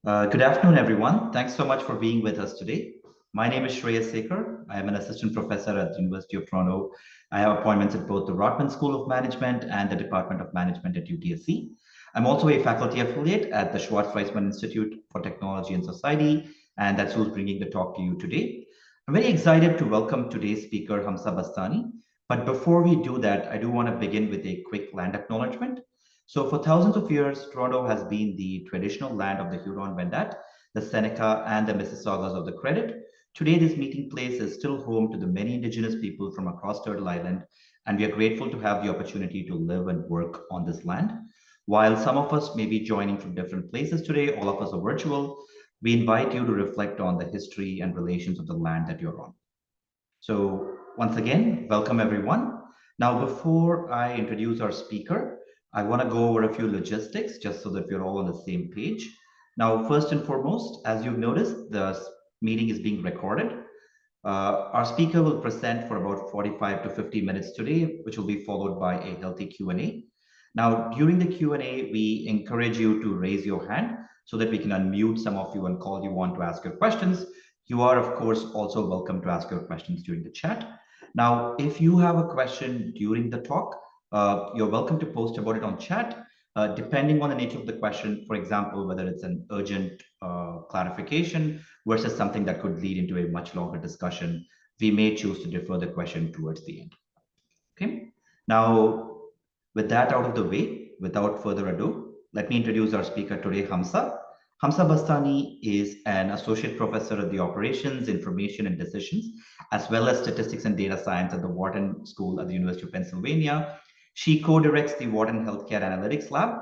Good afternoon, everyone. Thanks so much for being with us today. My name is Shreya Sekar. I am an assistant professor at the University of Toronto. I have appointments at both the Wharton School of Management and the Department of Management at UTSC. I'm also a faculty affiliate at the Schwartz-Weisman Institute for Technology and Society, and that's who's bringing the talk to you today. I'm very excited to welcome today's speaker, Hamsa Bastani. But before we do that, I do want to begin with a quick land acknowledgement. So for thousands of years, Toronto has been the traditional land of the Huron-Wendat, the Seneca, and the Mississaugas of the Credit. Today, this meeting place is still home to the many Indigenous people from across Turtle Island, and we are grateful to have the opportunity to live and work on this land. While some of us may be joining from different places today, all of us are virtual, we invite you to reflect on the history and relations of the land that you're on. So once again, welcome everyone. Now, before I introduce our speaker, I want to go over a few logistics just so that we're all on the same page. Now, first and foremost, as you've noticed, the meeting is being recorded. Our speaker will present for about 45 to 50 minutes today, which will be followed by a healthy Q&A. Now, during the Q&A, we encourage you to raise your hand so that we can unmute some of you and call you on to ask your questions. You are, of course, also welcome to ask your questions during the chat. Now, if you have a question during the talk, you're welcome to post about it on chat. Depending on the nature of the question, for example, whether it's an urgent clarification versus something that could lead into a much longer discussion, we may choose to defer the question towards the end. Okay. Now, with that out of the way, without further ado, let me introduce our speaker today, Hamsa. Hamsa Bastani is an associate professor at the Operations, Information and Decisions, as well as Statistics and Data Science at the Wharton School at the University of Pennsylvania. She co-directs the Wharton Healthcare Analytics Lab.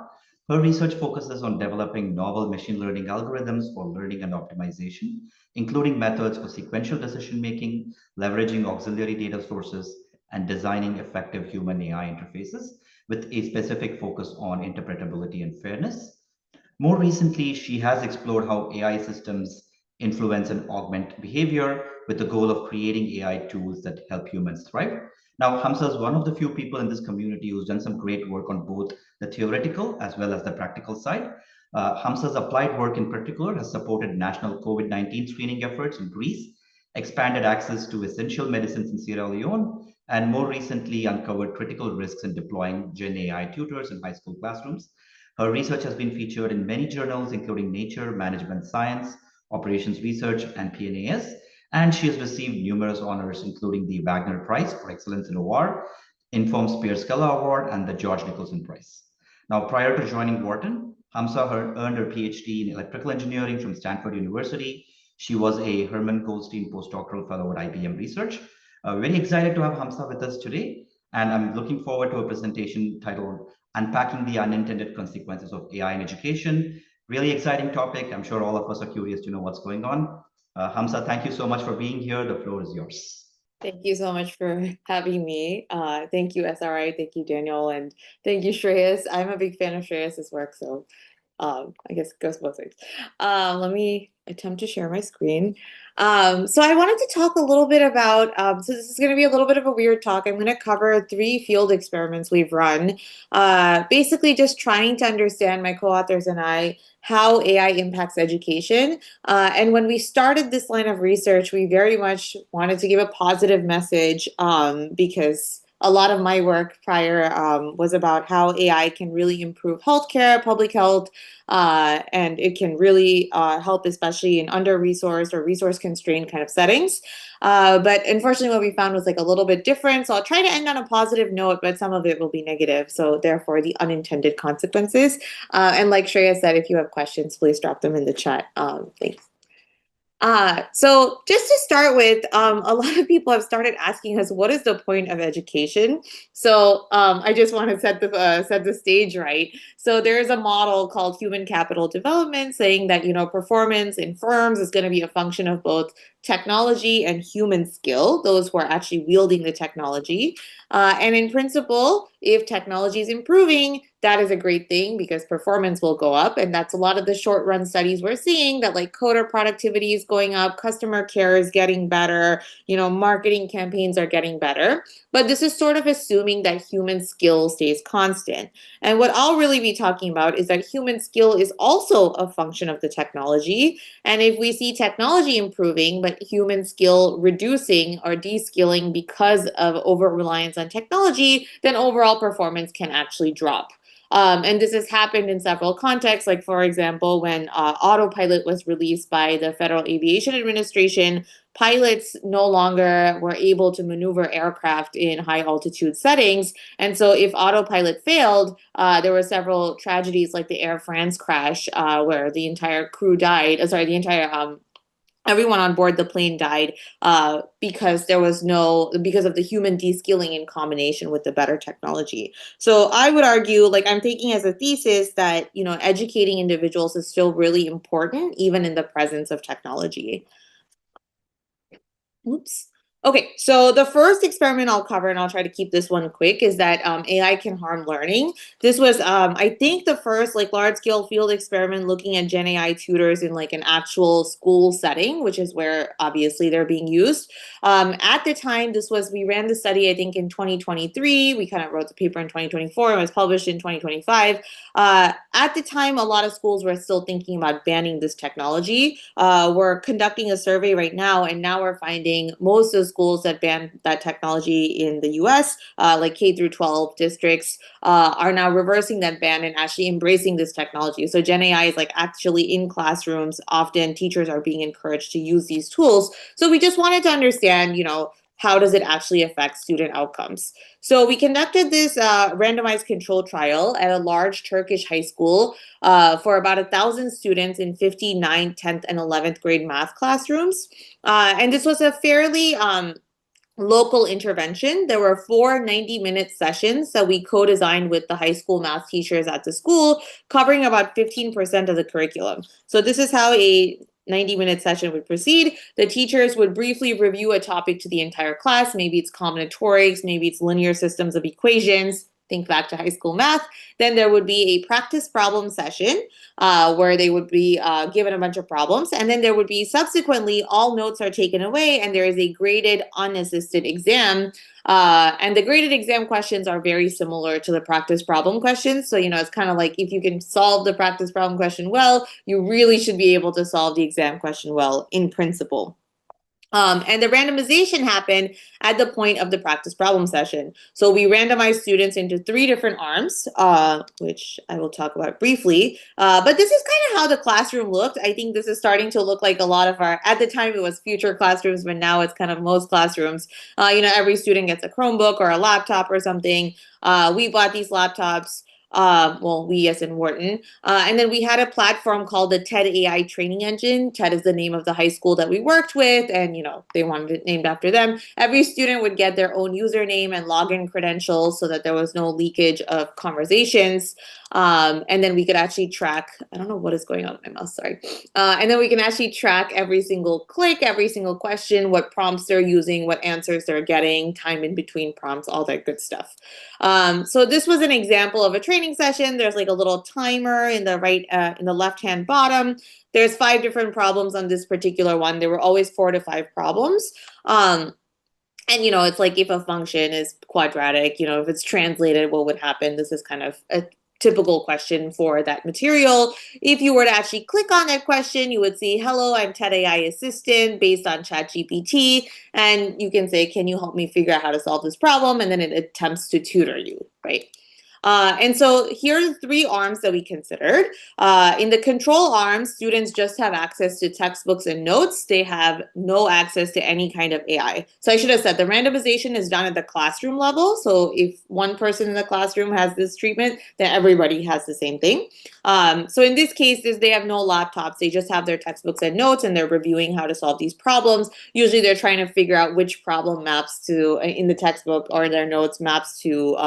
Her research focuses on developing novel machine learning algorithms for learning and optimization, including methods for sequential decision-making, leveraging auxiliary data sources, and designing effective human AI interfaces with a specific focus on interpretability and fairness. More recently, she has explored how AI systems influence and augment behavior with the goal of creating AI tools that help humans thrive. Now, Hamsa is one of the few people in this community who's done some great work on both the theoretical as well as the practical side. Hamsa's applied work in particular has supported national COVID-19 screening efforts in Greece, expanded access to essential medicines in Sierra Leone, and more recently uncovered critical risks in deploying Gen AI tutors in high school classrooms. Her research has been featured in many journals, including Nature, Management Science, Operations Research, and PNAS, and she has received numerous honors, including the Wagner Prize for Excellence in OR, Inform Spear Scholar Award, and the George Nicholson Prize. Now, prior to joining Wharton, Hamsa earned her PhD in electrical engineering from Stanford University. She was a Herman Goldstein postdoctoral fellow at IBM Research. Very excited to have Hamsa with us today, and I'm looking forward to a presentation titled Unpacking the Unintended Consequences of AI in Education. Really exciting topic. I'm sure all of us are curious to know what's going on. Hamsa, thank you so much for being here. The floor is yours. Thank you so much for having me. Thank you, SRI. Thank you, Daniel. And thank you, Shreyas. I'm a big fan of Shreyas's work, so I guess it goes both ways. Let me attempt to share my screen. So I wanted to talk a little bit about, so this is going to be a little bit of a weird talk. I'm going to cover 3 field experiments we've run, basically just trying to understand, my co-authors and I, how AI impacts education. And when we started this line of research, we very much wanted to give a positive message because a lot of my work prior was about how AI can really improve healthcare, public health, and it can really help, especially in under-resourced or resource-constrained kind of settings. But unfortunately, what we found was like a little bit different. So I'll try to end on a positive note, but some of it will be negative. So therefore, the unintended consequences. And like Shreya said, if you have questions, please drop them in the chat. Thanks. So just to start with, a lot of people have started asking us, what is the point of education? So I just want to set the stage right. So there is a model called human capital development saying that, performance in firms is going to be a function of both technology and human skill, those who are actually wielding the technology. And in principle, if technology is improving, that is a great thing because performance will go up. And that's a lot of the short run studies we're seeing, that like coder productivity is going up, customer care is getting better, marketing campaigns are getting better. But this is sort of assuming that human skill stays constant. And what I'll really be talking about is that human skill is also a function of the technology. And if we see technology improving, but human skill reducing or de-skilling because of over-reliance on technology, then overall performance can actually drop. And this has happened in several contexts, like for example, when autopilot was released by the Federal Aviation Administration, pilots no longer were able to maneuver aircraft in high altitude settings. And so if autopilot failed, there were several tragedies like the Air France crash where the entire crew died, everyone on board the plane died because of the human de-skilling in combination with the better technology. So I would argue, like I'm taking as a thesis that, educating individuals is still really important, even in the presence of technology. Oops. Okay, so the first experiment I'll cover, and I'll try to keep this one quick, is that AI can harm learning. This was, I think, the first large-scale field experiment looking at Gen AI tutors in an actual school setting, which is where obviously they're being used. At the time, we ran the study, I think, in 2023. We kind of wrote the paper in 2024. And it was published in 2025. At the time, a lot of schools were still thinking about banning this technology. We're conducting a survey right now, and now we're finding most of the schools that ban that technology in the US, like K through 12 districts, are now reversing that ban and actually embracing this technology. So Gen AI is actually in classrooms. Often teachers are being encouraged to use these tools. So we just wanted to understand, how does it actually affect student outcomes? So we conducted this randomized control trial at a large Turkish high school for about 1,000 students in 59th, 10th, and 11th grade math classrooms. And this was a fairly local intervention. There were 4 90-minute sessions that we co-designed with the high school math teachers at the school, covering about 15% of the curriculum. So this is how a 90-minute session would proceed. The teachers would briefly review a topic to the entire class. Maybe it's combinatorics, maybe it's linear systems of equations. Think back to high school math. Then there would be a practice problem session where they would be given a bunch of problems. And then there would be subsequently all notes are taken away and there is a graded unassisted exam. And the graded exam questions are very similar to the practice problem questions. So, it's kind of like if you can solve the practice problem question well, you really should be able to solve the exam question well in principle. And the randomization happened at the point of the practice problem session. So we randomized students into 3 different arms, which I will talk about briefly. But this is kind of how the classroom looked. I think this is starting to look like a lot of at the time it was future classrooms, but now it's kind of most classrooms. Every student gets a Chromebook or a laptop or something. We bought these laptops. We as in Wharton. And then we had a platform called the TED AI Training Engine. TED is the name of the high school that we worked with, and they wanted it named after them. Every student would get their own username and login credentials so that there was no leakage of conversations. And then we could actually track, I don't know what is going on with my mouse, sorry. And then we can actually track every single click, every single question, what prompts they're using, what answers they're getting, time in between prompts, all that good stuff. So this was an example of a training session. There's a little timer in the in the left-hand bottom. There's 5 different problems on this particular one. There were always 4 to 5 problems. And it's like if a function is quadratic, if it's translated, what would happen? This is kind of a typical question for that material. If you were to actually click on that question, you would see, hello, I'm TED AI assistant based on ChatGPT. And you can say, can you help me figure out how to solve this problem? And then it attempts to tutor you, right? And so here are the 3 arms that we considered. In the control arm, students just have access to textbooks and notes. They have no access to any kind of AI. So I should have said the randomization is done at the classroom level. So if one person in the classroom has this treatment, then everybody has the same thing. So in this case, they have no laptops. They just have their textbooks and notes, and they're reviewing how to solve these problems. Usually they're trying to figure out which problem maps to, in the textbook or their notes, maps to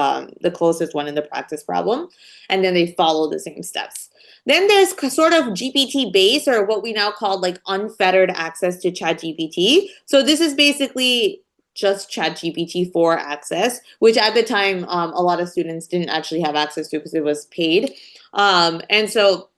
the closest one in the practice problem. And then they follow the same steps. Then there's sort of GPT base, or what we now call unfettered access to ChatGPT. So this is basically just ChatGPT 4 access, which at the time, a lot of students didn't actually have access to because it was paid. And so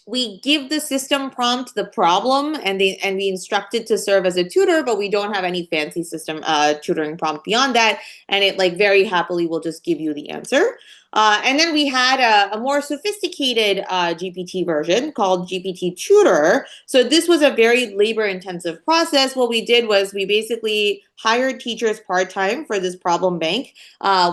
we give the system prompt the problem, and we instruct it to serve as a tutor, but we don't have any fancy system tutoring prompt beyond that, and it like very happily will just give you the answer. And then we had a more sophisticated GPT version called GPT Tutor. So this was a very labor-intensive process. What we did was we basically hired teachers part-time for this problem bank.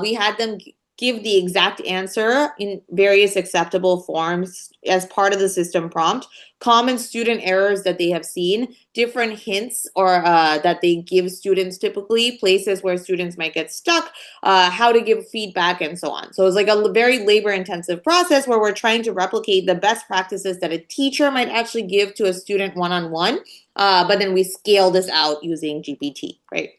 We had them give the exact answer in various acceptable forms as part of the system prompt, common student errors that they have seen, different hints or that they give students typically, places where students might get stuck, how to give feedback, and so on. So it's like a very labor-intensive process where we're trying to replicate the best practices that a teacher might actually give to a student one-on-one, but then we scale this out using GPT, right?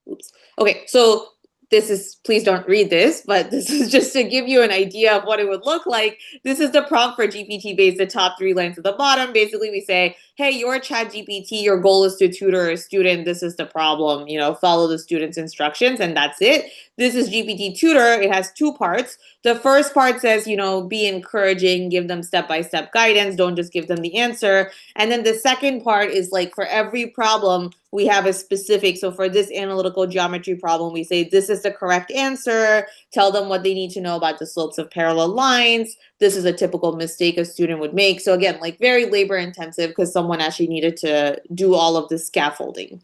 Oops. Okay, so this is, please don't read this, but this is just to give you an idea of what it would look like. This is the prompt for GPT based, the top 3 lines at the bottom. Basically, we say, hey, you're ChatGPT, your goal is to tutor a student. This is the problem, follow the student's instructions, and that's it. This is GPT Tutor. It has 2 parts. The first part says, be encouraging, give them step-by-step guidance, don't just give them the answer. And then the second part is like for every problem, we have a specific, so for this analytical geometry problem, we say this is the correct answer, tell them what they need to know about the slopes of parallel lines. This is a typical mistake a student would make. So again, like very labor intensive because someone actually needed to do all of this scaffolding.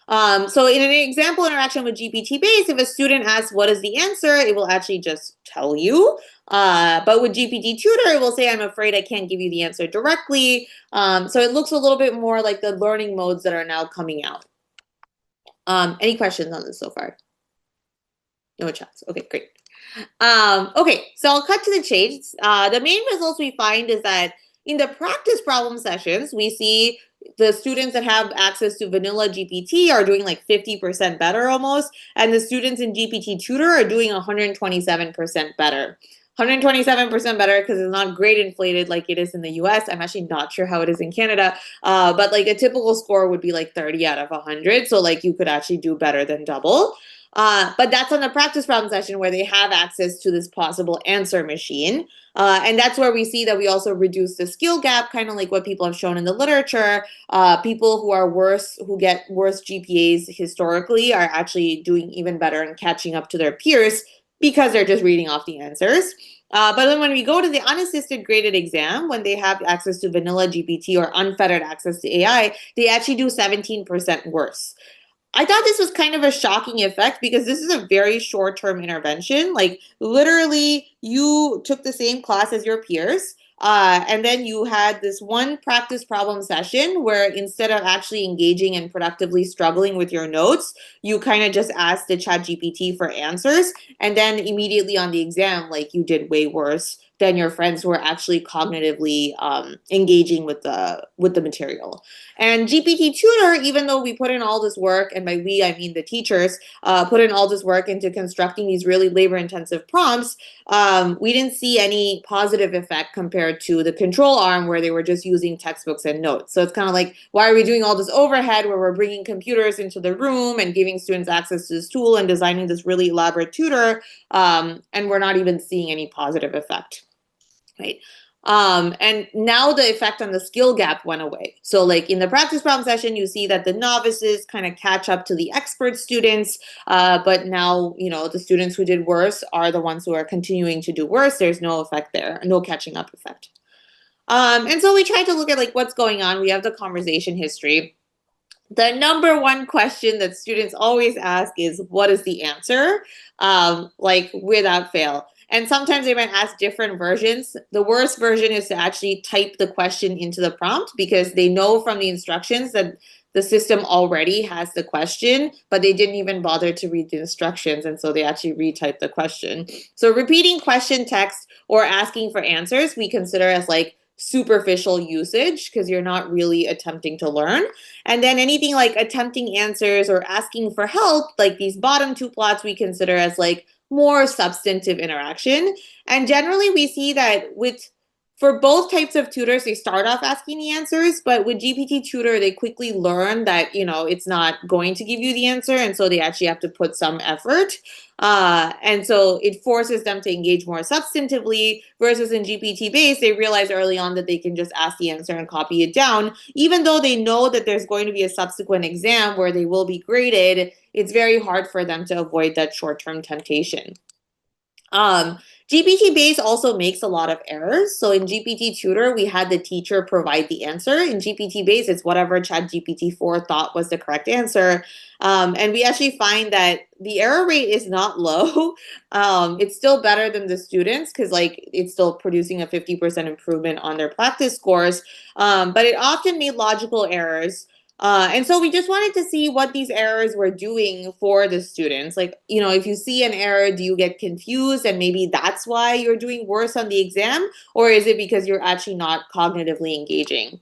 So in an example interaction with GPT base, if a student asks what is the answer, it will actually just tell you. But with GPT Tutor, it will say, I'm afraid I can't give you the answer directly. So it looks a little bit more like the learning modes that are now coming out. Any questions on this so far? No chats. Okay, great. Okay, so I'll cut to the chase. The main results we find is that in the practice problem sessions, we see the students that have access to vanilla GPT are doing like 50% better almost, and the students in GPT Tutor are doing 127% better. 127% better because it's not grade inflated like it is in the US. I'm actually not sure how it is in Canada, but like a typical score would be like 30 out of 100. So like you could actually do better than double. But that's on the practice problem session where they have access to this possible answer machine. And that's where we see that we also reduce the skill gap, kind of like what people have shown in the literature. People who are worse, who get worse GPAs historically are actually doing even better and catching up to their peers because they're just reading off the answers. But then when we go to the unassisted graded exam, when they have access to vanilla GPT or unfettered access to AI, they actually do 17% worse. I thought this was kind of a shocking effect because this is a very short-term intervention. Like literally you took the same class as your peers, and then you had this one practice problem session where instead of actually engaging and productively struggling with your notes, you kind of just asked the ChatGPT for answers. And then immediately on the exam, like you did way worse than your friends who are actually cognitively engaging with the material. And GPT Tutor, even though we put in all this work, and by we, I mean the teachers, put in all this work into constructing these really labor-intensive prompts, we didn't see any positive effect compared to the control arm where they were just using textbooks and notes. So it's kind of like, why are we doing all this overhead where we're bringing computers into the room and giving students access to this tool and designing this really elaborate tutor, and we're not even seeing any positive effect, right? And now the effect on the skill gap went away. So like in the practice problem session, you see that the novices kind of catch up to the expert students, but now, the students who did worse are the ones who are continuing to do worse. There's no effect there, no catching up effect. And so we tried to look at like what's going on. We have the conversation history. The number one question that students always ask is, what is the answer? Like without fail. And sometimes they might ask different versions. The worst version is to actually type the question into the prompt because they know from the instructions that the system already has the question, but they didn't even bother to read the instructions. And so they actually retype the question. So repeating question text or asking for answers, we consider as like superficial usage because you're not really attempting to learn. And then anything like attempting answers or asking for help, like these bottom 2 plots, we consider as like more substantive interaction. And generally we see that with For both types of tutors, they start off asking the answers, but with GPT tutor, they quickly learn that, it's not going to give you the answer. And so they actually have to put some effort. And so it forces them to engage more substantively versus in GPT base, they realize early on that they can just ask the answer and copy it down. Even though they know that there's going to be a subsequent exam where they will be graded, it's very hard for them to avoid that short-term temptation. GPT base also makes a lot of errors. So in GPT tutor, we had the teacher provide the answer. In GPT base, it's whatever ChatGPT-4 thought was the correct answer. And we actually find that the error rate is not low. It's still better than the students because it's still producing a 50% improvement on their practice scores. But it often made logical errors. And so we just wanted to see what these errors were doing for the students. If you see an error, do you get confused and maybe that's why you're doing worse on the exam? Or is it because you're actually not cognitively engaging?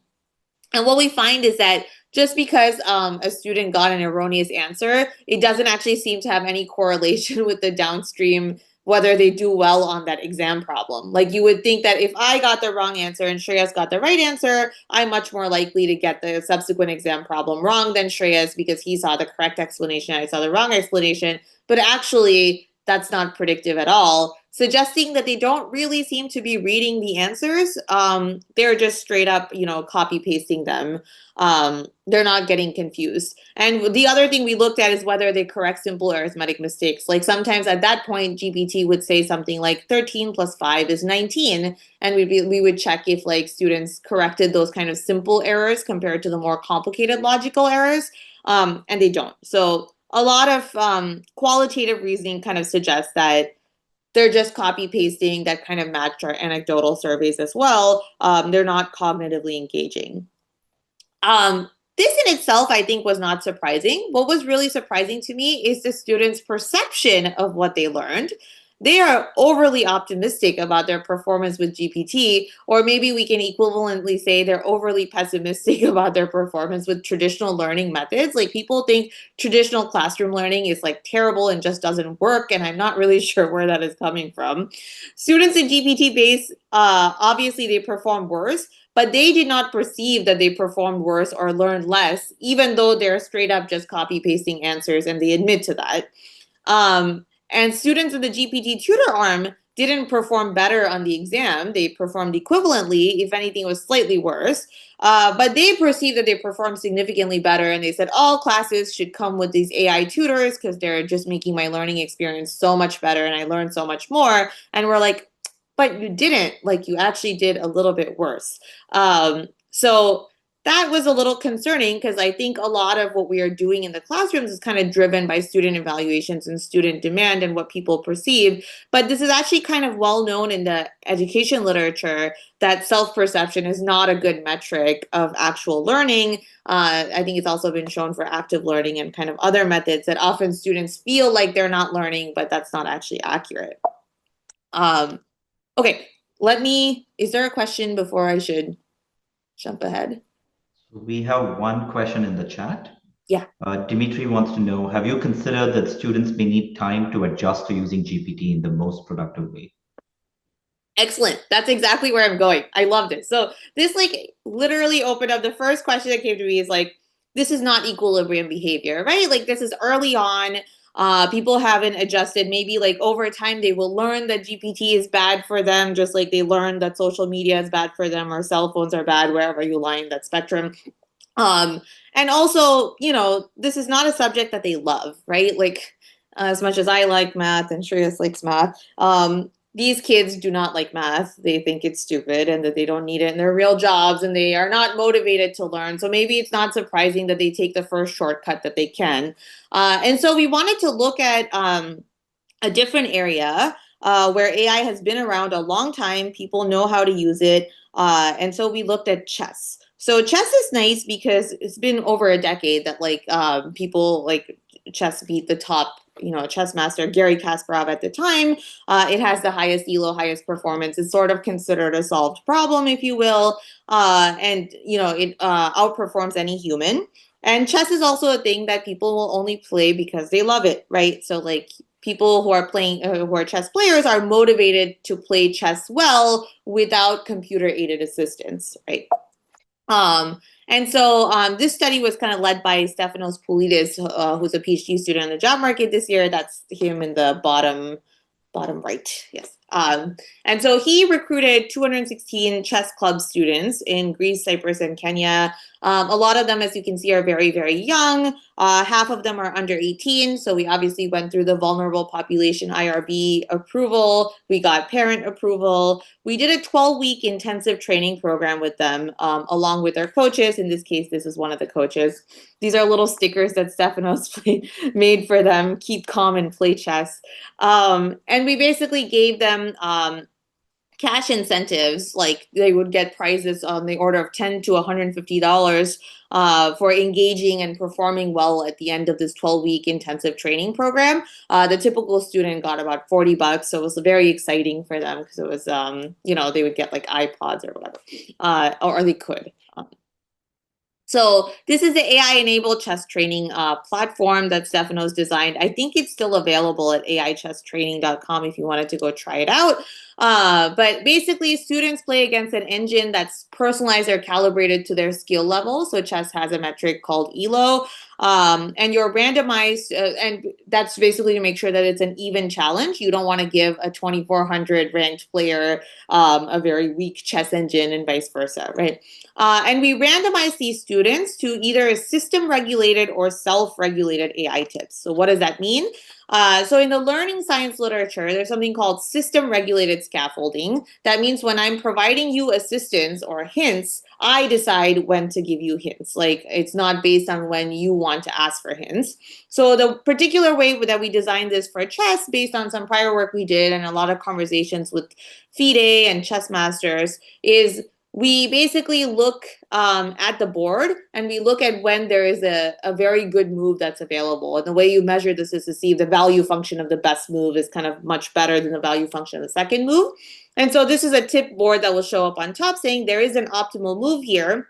And what we find is that just because a student got an erroneous answer, it doesn't actually seem to have any correlation with the downstream whether they do well on that exam problem. You would think that if I got the wrong answer and Shreyas got the right answer, I'm much more likely to get the subsequent exam problem wrong than Shreyas because he saw the correct explanation, I saw the wrong explanation. But actually, that's not predictive at all, suggesting that they don't really seem to be reading the answers. They're just straight up, copy pasting them. They're not getting confused. And the other thing we looked at is whether they correct simple arithmetic mistakes. Sometimes at that point, GPT would say something like 13 plus 5 is 19. And we would check if students corrected those kind of simple errors compared to the more complicated logical errors. And they don't. So a lot of qualitative reasoning kind of suggests that they're just copy pasting that kind of match our anecdotal surveys as well. They're not cognitively engaging. This in itself, I think, was not surprising. What was really surprising to me is the students' perception of what they learned. They are overly optimistic about their performance with GPT, or maybe we can equivalently say they're overly pessimistic about their performance with traditional learning methods. People think traditional classroom learning is terrible and just doesn't work, and I'm not really sure where that is coming from. Students in GPT base, obviously they perform worse, but they did not perceive that they performed worse or learned less, even though they're straight up just copy pasting answers and they admit to that. And students in the GPT tutor arm didn't perform better on the exam. They performed equivalently. If anything, it was slightly worse. But they perceived that they performed significantly better. And they said all classes should come with these AI tutors because they're just making my learning experience so much better and I learned so much more. And we're like, but you didn't. You actually did a little bit worse. So that was a little concerning because I think a lot of what we are doing in the classrooms is kind of driven by student evaluations and student demand and what people perceive. But this is actually kind of well known in the education literature that self-perception is not a good metric of actual learning. I think it's also been shown for active learning and kind of other methods that often students feel like they're not learning, but that's not actually accurate. Okay, is there a question before I should jump ahead? We have one question in the chat. Yeah. Dimitri wants to know, have you considered that students may need time to adjust to using GPT in the most productive way? Excellent. That's exactly where I'm going. I loved it. So this literally opened up. The first question that came to me is this is not equilibrium behavior, right? This is early on. People haven't adjusted. Maybe over time they will learn that GPT is bad for them, just like they learned that social media is bad for them or cell phones are bad, wherever you lie in that spectrum. And also, this is not a subject that they love, right? As much as I like math and Shreyas likes math, these kids do not like math. They think it's stupid and that they don't need it in their real jobs and they are not motivated to learn. So maybe it's not surprising that they take the first shortcut that they can. And so we wanted to look at a different area where AI has been around a long time. People know how to use it. And so we looked at chess. So chess is nice because it's been over a decade that people chess beat the top chess master Garry Kasparov at the time. It has the highest ELO, highest performance. It's sort of considered a solved problem, if you will. And it outperforms any human. And chess is also a thing that people will only play because they love it, right? So people who are playing, who are chess players, are motivated to play chess well without computer-aided assistance, right? And so this study was kind of led by Stefanos Poulidis, who's a PhD student on the job market this year. That's him in the bottom right, yes. And so he recruited 216 chess club students in Greece, Cyprus, and Kenya. A lot of them, as you can see, are very, very young. Half of them are under 18. So we obviously went through the vulnerable population IRB approval. We got parent approval. We did a 12-week intensive training program with them, along with their coaches. In this case, this is one of the coaches. These are little stickers that Stefanos made for them. Keep calm and play chess. And we basically gave them cash incentives, like they would get prizes on the order of $10 to $150 for engaging and performing well at the end of this 12-week intensive training program. The typical student got about $40, so it was very exciting for them because it was, you know, they would get like iPods or whatever, or they could. So this is the AI-enabled chess training platform that Stefanos designed. I think it's still available at aichesstraining.com if you wanted to go try it out. But basically, students play against an engine that's personalized or calibrated to their skill level. So chess has a metric called ELO. And you're randomized, and that's basically to make sure that it's an even challenge. You don't want to give a 2,400 ranked player a very weak chess engine and vice versa, right? And we randomize these students to either system-regulated or self-regulated AI tips. So what does that mean? So in the learning science literature, there's something called system-regulated scaffolding. That means when I'm providing you assistance or hints, I decide when to give you hints. Like, it's not based on when you want to ask for hints. So the particular way that we designed this for chess, based on some prior work we did and a lot of conversations with FIDE and chess masters, is we basically look at the board and we look at when there is a very good move that's available. And the way you measure this is to see if the value function of the best move is kind of much better than the value function of the second move. And so this is a tip board that will show up on top saying there is an optimal move here.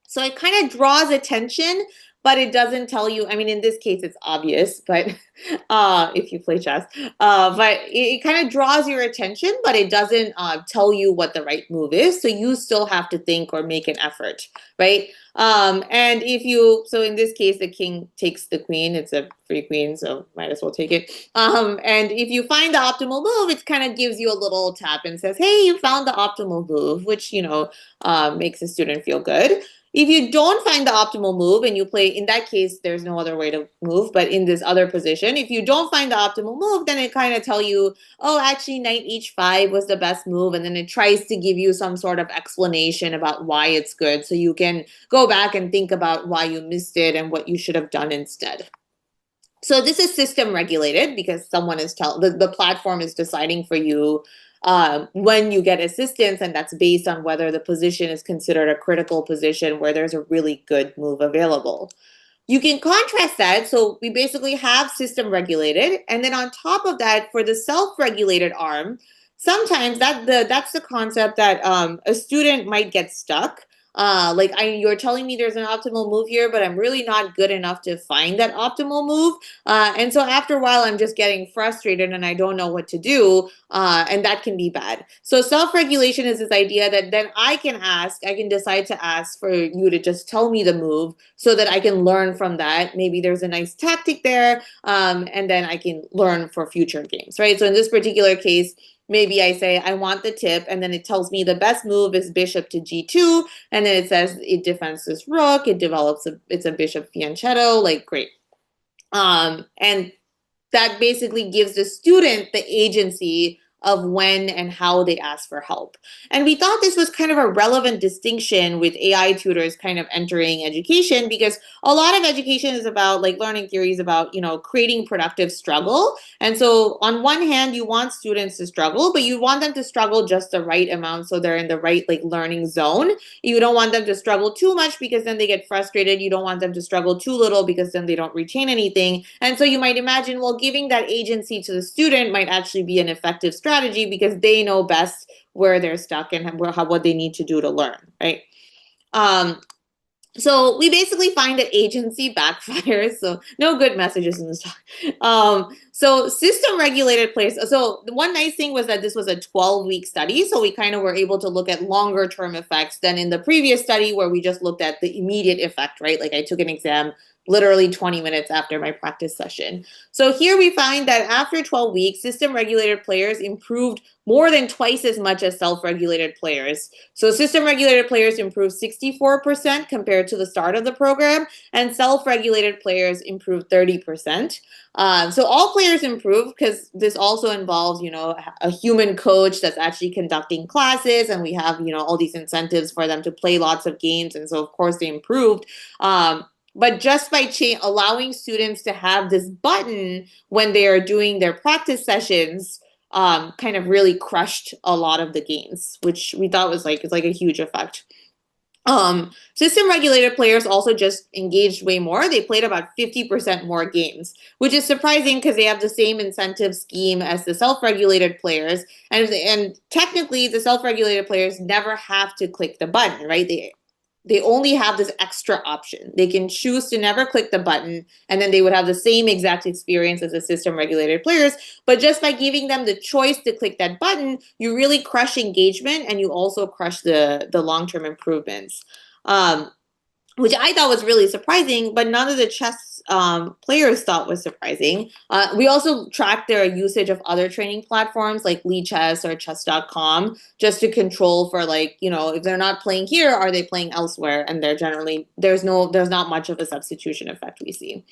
So it kind of draws attention, but it doesn't tell you. I mean, in this case, it's obvious, but if you play chess, but it kind of draws your attention, but it doesn't tell you what the right move is. So you still have to think or make an effort, right? And if you, so in this case, the king takes the queen. It's a free queen, so might as well take it. And if you find the optimal move, it kind of gives you a little tap and says, hey, you found the optimal move, which, you know, makes the student feel good. If you don't find the optimal move and you play, in that case, there's no other way to move, but in this other position, if you don't find the optimal move, then it kind of tell you, oh, actually knight h5 was the best move. And then it tries to give you some sort of explanation about why it's good. So you can go back and think about why you missed it and what you should have done instead. So this is system regulated because someone is the platform is deciding for you when you get assistance, and that's based on whether the position is considered a critical position where there's a really good move available. You can contrast that. So we basically have system regulated, and then on top of that, for the self-regulated arm, sometimes that's the concept that a student might get stuck. Like you're telling me there's an optimal move here, but I'm really not good enough to find that optimal move. And so after a while, I'm just getting frustrated and I don't know what to do. And that can be bad. So self-regulation is this idea that then I can decide to ask for you to just tell me the move so that I can learn from that. Maybe there's a nice tactic there, and then I can learn for future games, right? So in this particular case, maybe I say, I want the tip, and then it tells me the best move is bishop to g2, and then it says it defends this rook, it develops, it's a bishop fianchetto, like great. And that basically gives the student the agency of when and how they ask for help. And we thought this was kind of a relevant distinction with AI tutors kind of entering education, because a lot of education is about, like, learning theory is about, you know, creating productive struggle. And so on one hand, you want students to struggle, but you want them to struggle just the right amount so they're in the right, like, learning zone. You don't want them to struggle too much because then they get frustrated. You don't want them to struggle too little because then they don't retain anything. And so you might imagine, well, giving that agency to the student might actually be an effective strategy because they know best where they're stuck and what they need to do to learn, right? So we basically find that agency backfires. So no good messages in this talk. So system-regulated players, so the one nice thing was that this was a 12-week study, so we kind of were able to look at longer-term effects than in the previous study where we just looked at the immediate effect, right? Like I took an exam literally 20 minutes after my practice session. So here we find that after 12 weeks, system-regulated players improved more than twice as much as self-regulated players. So system-regulated players improved 64% compared to the start of the program, and self-regulated players improved 30%. So all players improve because this also involves, a human coach that's actually conducting classes, and we have, all these incentives for them to play lots of games, and so of course they improved. But just by allowing students to have this button when they are doing their practice sessions, kind of really crushed a lot of the gains, which we thought was it's like a huge effect. System-regulated players also just engaged way more. They played about 50% more games, which is surprising because they have the same incentive scheme as the self-regulated players. And technically, the self-regulated players never have to click the button, right? They only have this extra option. They can choose to never click the button, and then they would have the same exact experience as the system-regulated players. But just by giving them the choice to click that button, you really crush engagement, and you also crush the long-term improvements, which I thought was really surprising, but none of the chess players thought was surprising. We also tracked their usage of other training platforms like Lichess or chess.com just to control for if they're not playing here, are they playing elsewhere? And they're generally, there's not much of a substitution effect we see.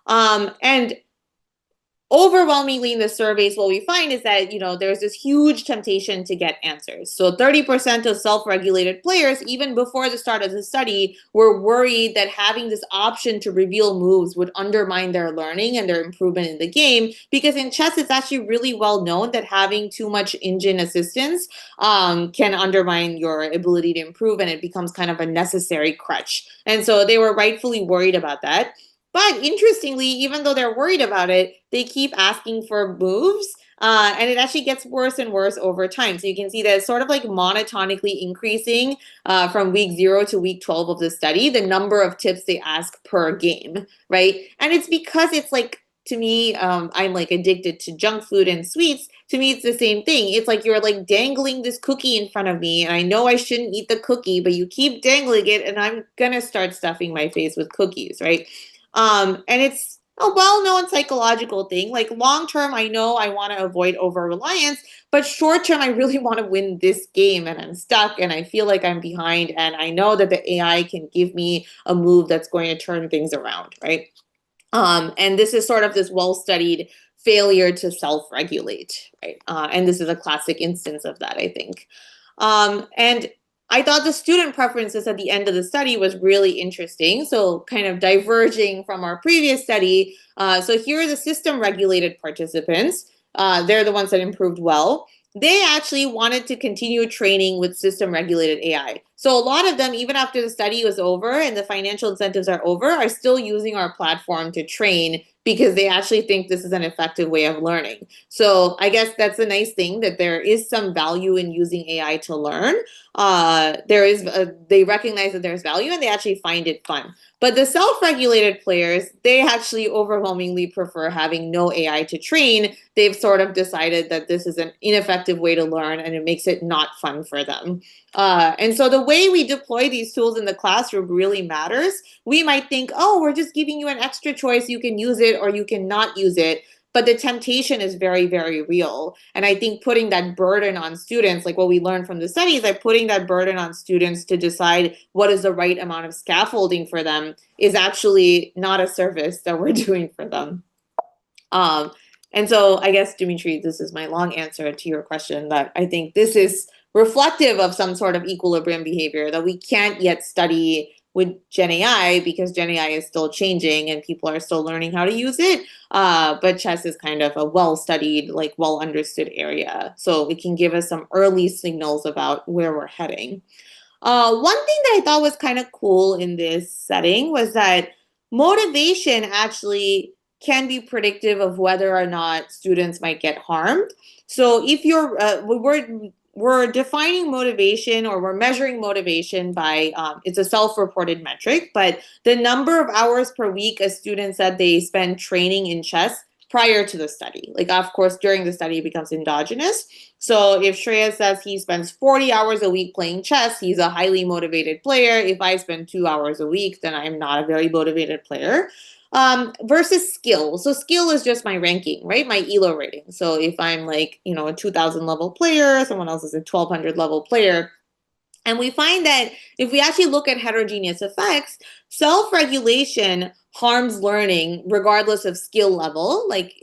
And overwhelmingly in the surveys, what we find is that, there's this huge temptation to get answers. So 30% of self-regulated players, even before the start of the study, were worried that having this option to reveal moves would undermine their learning and their improvement in the game. Because in chess, it's actually really well known that having too much engine assistance can undermine your ability to improve, and it becomes kind of a necessary crutch. And so they were rightfully worried about that. But interestingly, even though they're worried about it, they keep asking for moves, and it actually gets worse and worse over time. So you can see that it's sort of like monotonically increasing from week 0 to week 12 of the study, the number of tips they ask per game, right? And it's because it's to me, I'm addicted to junk food and sweets. To me, it's the same thing. It's like you're dangling this cookie in front of me, and I know I shouldn't eat the cookie, but you keep dangling it, and I'm gonna start stuffing my face with cookies, right? And it's a well-known psychological thing. Long-term, I know I want to avoid over-reliance, but short-term, I really want to win this game, and I'm stuck, and I feel like I'm behind, and I know that the AI can give me a move that's going to turn things around, right? And this is sort of this well-studied failure to self-regulate, right? And this is a classic instance of that, I think. And I thought the student preferences at the end of the study was really interesting. So kind of diverging from our previous study. So here are the system-regulated participants. They're the ones that improved well. They actually wanted to continue training with system-regulated AI. So a lot of them, even after the study was over and the financial incentives are over, are still using our platform to train because they actually think this is an effective way of learning. So I guess that's a nice thing, that there is some value in using AI to learn. They recognize that there's value, and they actually find it fun. But the self-regulated players, they actually overwhelmingly prefer having no AI to train. They've sort of decided that this is an ineffective way to learn, and it makes it not fun for them. And so the way we deploy these tools in the classroom really matters. We might think, oh, we're just giving you an extra choice. You can use it or you can not use it. But the temptation is very, very real. And I think putting that burden on students, like what we learned from the study, is that putting that burden on students to decide what is the right amount of scaffolding for them is actually not a service that we're doing for them. And so I guess, Dimitri, this is my long answer to your question, that I think this is reflective of some sort of equilibrium behavior that we can't yet study with Gen AI, because Gen AI is still changing and people are still learning how to use it. But chess is kind of a well-studied, well-understood area. So it can give us some early signals about where we're heading. One thing that I thought was kind of cool in this setting was that motivation actually can be predictive of whether or not students might get harmed. So if you're, we're defining motivation, or we're measuring motivation by, it's a self-reported metric, but the number of hours per week a student said they spend training in chess prior to the study. Like, of course, during the study, it becomes endogenous. So if Shreya says he spends 40 hours a week playing chess, he's a highly motivated player. If I spend 2 hours a week, then I'm not a very motivated player. Versus skill. So skill is just my ranking, right? My ELO rating. So if I'm like, a 2000 level player, someone else is a 1200 level player. And we find that if we actually look at heterogeneous effects, self-regulation harms learning regardless of skill level. Like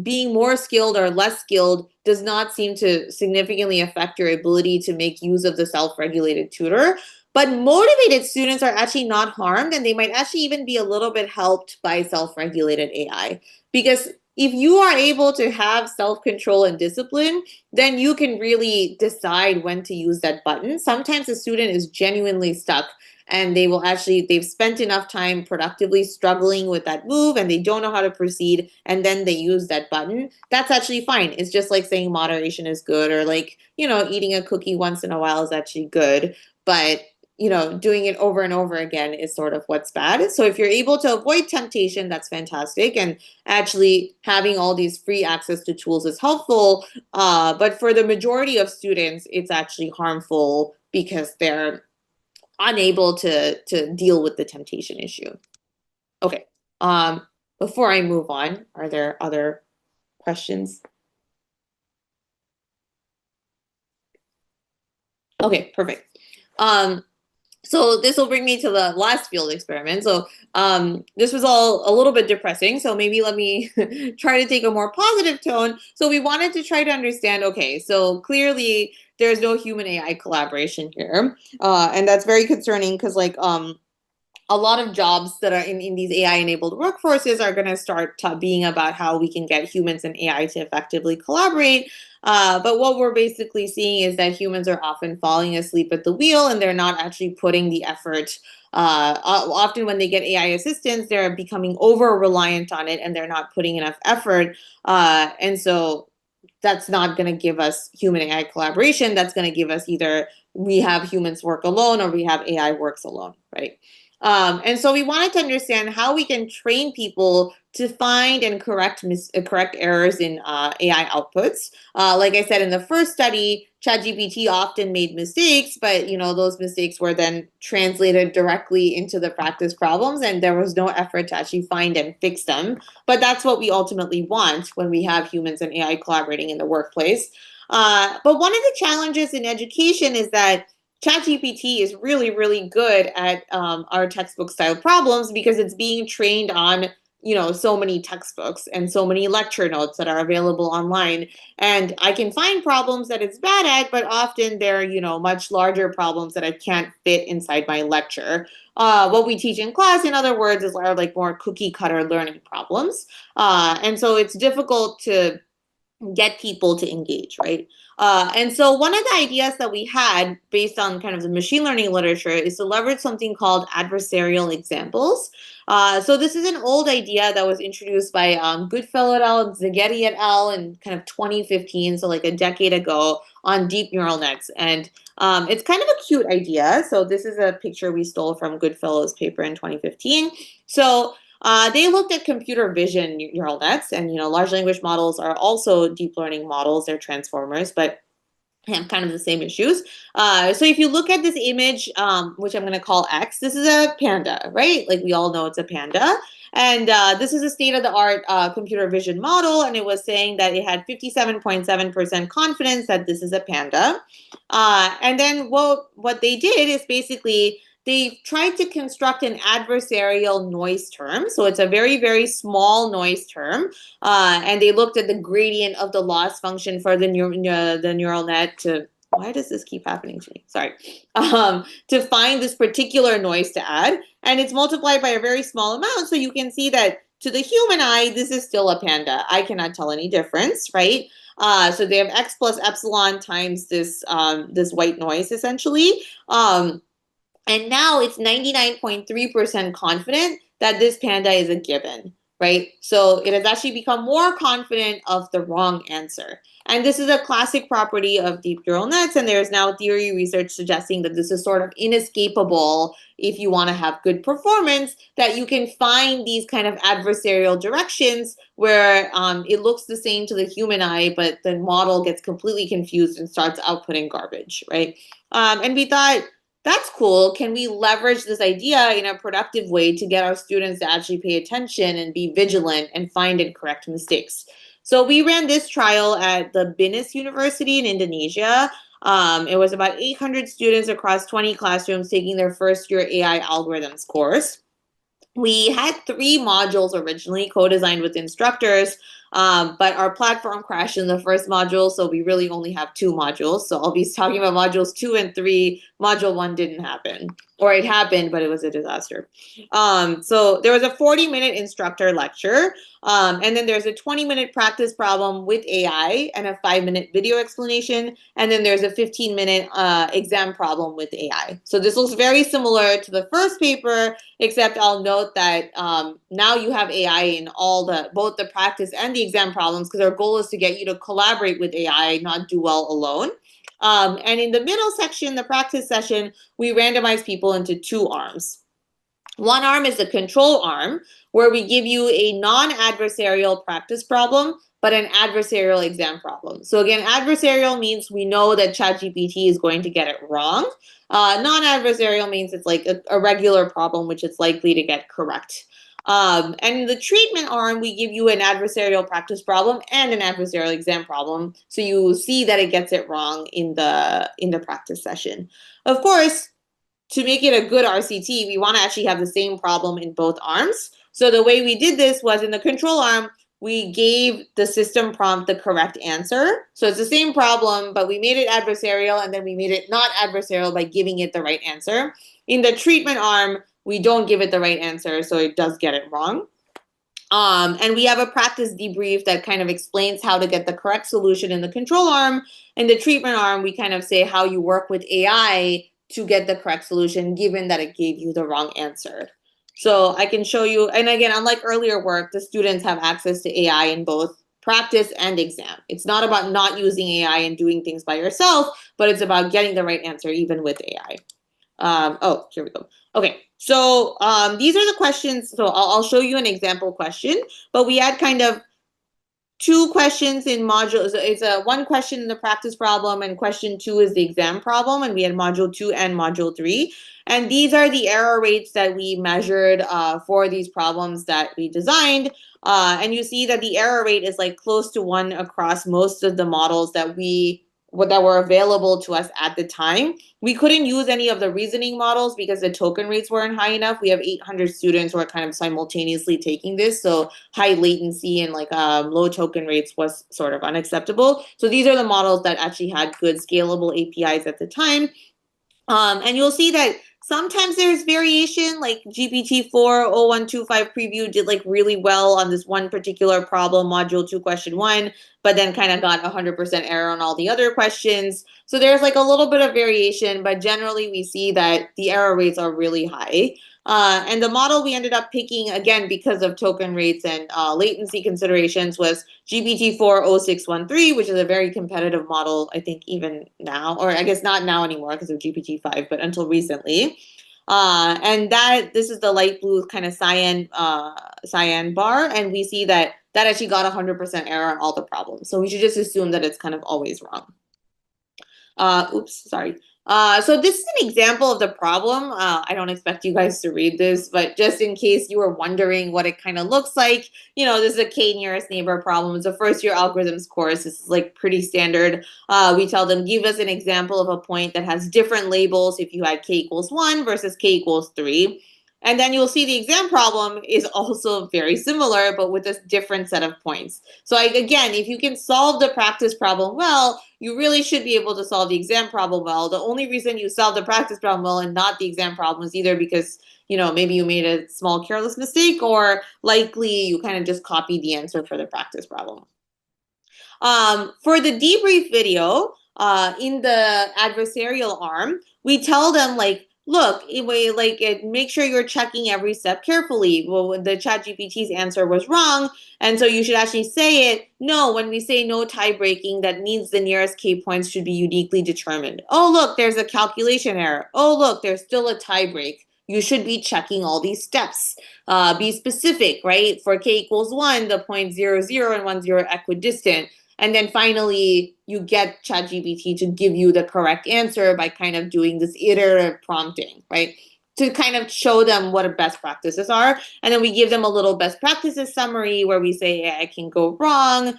being more skilled or less skilled does not seem to significantly affect your ability to make use of the self-regulated tutor. But motivated students are actually not harmed, and they might actually even be a little bit helped by self-regulated AI. Because if you are able to have self-control and discipline, then you can really decide when to use that button. Sometimes a student is genuinely stuck and they've spent enough time productively struggling with that move and they don't know how to proceed, and then they use that button. That's actually fine. It's just like saying moderation is good, or like, eating a cookie once in a while is actually good. But doing it over and over again is sort of what's bad. So if you're able to avoid temptation, that's fantastic. And actually having all these free access to tools is helpful. But for the majority of students, it's actually harmful because they're unable to deal with the temptation issue. Okay. Before I move on, are there other questions? Okay, perfect. So this will bring me to the last field experiment. So this was all a little bit depressing. So maybe let me try to take a more positive tone. So we wanted to try to understand, okay, so clearly there's no human AI collaboration here. And that's very concerning because like a lot of jobs that are in these AI-enabled workforces are going to start being about how we can get humans and AI to effectively collaborate. But what we're basically seeing is that humans are often falling asleep at the wheel and they're not actually putting the effort. Often when they get AI assistance, they're becoming over-reliant on it and they're not putting enough effort. And so that's not going to give us human AI collaboration. That's going to give us either we have humans work alone or we have AI works alone, right? And so we wanted to understand how we can train people to find and correct errors in AI outputs. Like I said, in the first study, ChatGPT often made mistakes, but those mistakes were then translated directly into the practice problems, and there was no effort to actually find and fix them. But that's what we ultimately want when we have humans and AI collaborating in the workplace. But one of the challenges in education is that ChatGPT is really, really good at our textbook style problems because it's being trained on, so many textbooks and so many lecture notes that are available online. And I can find problems that it's bad at, but often they're, much larger problems that I can't fit inside my lecture. What we teach in class, in other words, are like more cookie cutter learning problems. And so it's difficult to get people to engage, right? And so one of the ideas that we had based on kind of the machine learning literature is to leverage something called adversarial examples. So this is an old idea that was introduced by Goodfellow et al. Zaghetti et al. In kind of 2015, so like a decade ago, on deep neural nets. And it's kind of a cute idea. So this is a picture we stole from Goodfellow's paper in 2015. So they looked at computer vision neural nets, and large language models are also deep learning models. They're transformers, but have kind of the same issues. So if you look at this image, which I'm going to call X, this is a panda, right? Like we all know it's a panda. And this is a state-of-the-art computer vision model, and it was saying that it had 57.7% confidence that this is a panda. And then what they did is basically they tried to construct an adversarial noise term. So it's a very, very small noise term. And they looked at the gradient of the loss function for the neural net to, why does this keep happening to me? Sorry. To find this particular noise to add. And it's multiplied by a very small amount. So you can see that to the human eye, this is still a panda. I cannot tell any difference, right? So they have X plus epsilon times this, this white noise, essentially. And now it's 99.3% confident that this panda is a given. right? So it has actually become more confident of the wrong answer. And this is a classic property of deep neural nets, and there's now theory research suggesting that this is sort of inescapable if you want to have good performance, that you can find these kind of adversarial directions where it looks the same to the human eye, but the model gets completely confused and starts outputting garbage, right? And we thought, that's cool. Can we leverage this idea in a productive way to get our students to actually pay attention and be vigilant and find and correct mistakes? So we ran this trial at the Binus University in Indonesia. It was about 800 students across 20 classrooms taking their first year AI algorithms course. We had 3 modules originally co-designed with instructors, but our platform crashed in the first module, so we really only have 2 modules. So I'll be talking about modules 2 and 3. Module 1 didn't happen, or it happened, but it was a disaster. So there was a 40-minute instructor lecture, and then there's a 20-minute practice problem with AI and a 5-minute video explanation, and then there's a 15-minute exam problem with AI. So this looks very similar to the first paper, except I'll note that now you have AI in both the practice and the exam problems, because our goal is to get you to collaborate with AI, not do well alone. And in the middle section, the practice session, we randomize people into 2 arms. One arm is the control arm, where we give you a non-adversarial practice problem, but an adversarial exam problem. So again, adversarial means we know that ChatGPT is going to get it wrong. Non-adversarial means it's like a regular problem, which it's likely to get correct. And in the treatment arm, we give you an adversarial practice problem and an adversarial exam problem, so you see that it gets it wrong in the practice session. Of course, to make it a good RCT, we want to actually have the same problem in both arms. So the way we did this was in the control arm, we gave the system prompt the correct answer. So it's the same problem, but we made it adversarial, and then we made it not adversarial by giving it the right answer. In the treatment arm, we don't give it the right answer, so it does get it wrong. And we have a practice debrief that kind of explains how to get the correct solution in the control arm. In the treatment arm, we kind of say how you work with AI to get the correct solution, given that it gave you the wrong answer. So I can show you, and again, unlike earlier work, the students have access to AI in both practice and exam. It's not about not using AI and doing things by yourself, but it's about getting the right answer even with AI. Oh, here we go. Okay, so these are the questions. So I'll show you an example question, but we had kind of 2 questions in modules. It's a 1 question in the practice problem, and question 2 is the exam problem, and we had module 2 and module 3. And these are the error rates that we measured for these problems that we designed. And you see that the error rate is like close to 1 across most of the models that were available to us at the time. We couldn't use any of the reasoning models because the token rates weren't high enough. We have 800 students who are kind of simultaneously taking this, so high latency and like low token rates was sort of unacceptable. So these are the models that actually had good scalable APIs at the time. And you'll see that sometimes there's variation, like GPT-4 0125 preview did like really well on this one particular problem, module 2, question 1, but then kind of got 100% error on all the other questions. So there's like a little bit of variation, but generally we see that the error rates are really high. And the model we ended up picking, again, because of token rates and latency considerations, was GPT-4 0613, which is a very competitive model, I think, even now, or I guess not now anymore because of GPT-5, but until recently. And this is the light blue kind of cyan bar, and we see that actually got 100% error on all the problems. So we should just assume that it's kind of always wrong. Oops, sorry. So this is an example of the problem. I don't expect you guys to read this, but just in case you were wondering what it kind of looks like, this is a k-nearest neighbor problem. It's a first-year algorithms course. This is like pretty standard. We tell them, give us an example of a point that has different labels if you had k equals 1 versus k equals 3. And then you'll see the exam problem is also very similar, but with a different set of points. So again, if you can solve the practice problem well, you really should be able to solve the exam problem well. The only reason you solve the practice problem well and not the exam problem is either because, maybe you made a small careless mistake, or likely you kind of just copied the answer for the practice problem. For the debrief video, in the adversarial arm, we tell them, like, look, make sure you're checking every step carefully. Well, the ChatGPT's answer was wrong, and so you should actually say it. No, when we say no tie breaking, that means the nearest K points should be uniquely determined. Oh, look, there's a calculation error. Oh, look, there's still a tie break. You should be checking all these steps. Be specific, right? For K equals 1, the points 0, 0, and 1, 0 are equidistant. And then finally, you get ChatGPT to give you the correct answer by kind of doing this iterative prompting, right? To kind of show them what best practices are. And then we give them a little best practices summary where we say, yeah, it can go wrong.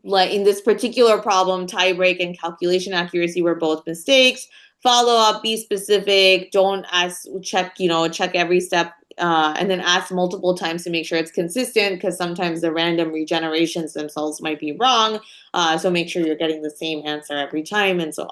Like in this particular problem, tie break and calculation accuracy were both mistakes. Follow up, be specific, don't check every step, and then ask multiple times to make sure it's consistent, because sometimes the random regenerations themselves might be wrong. So make sure you're getting the same answer every time, and so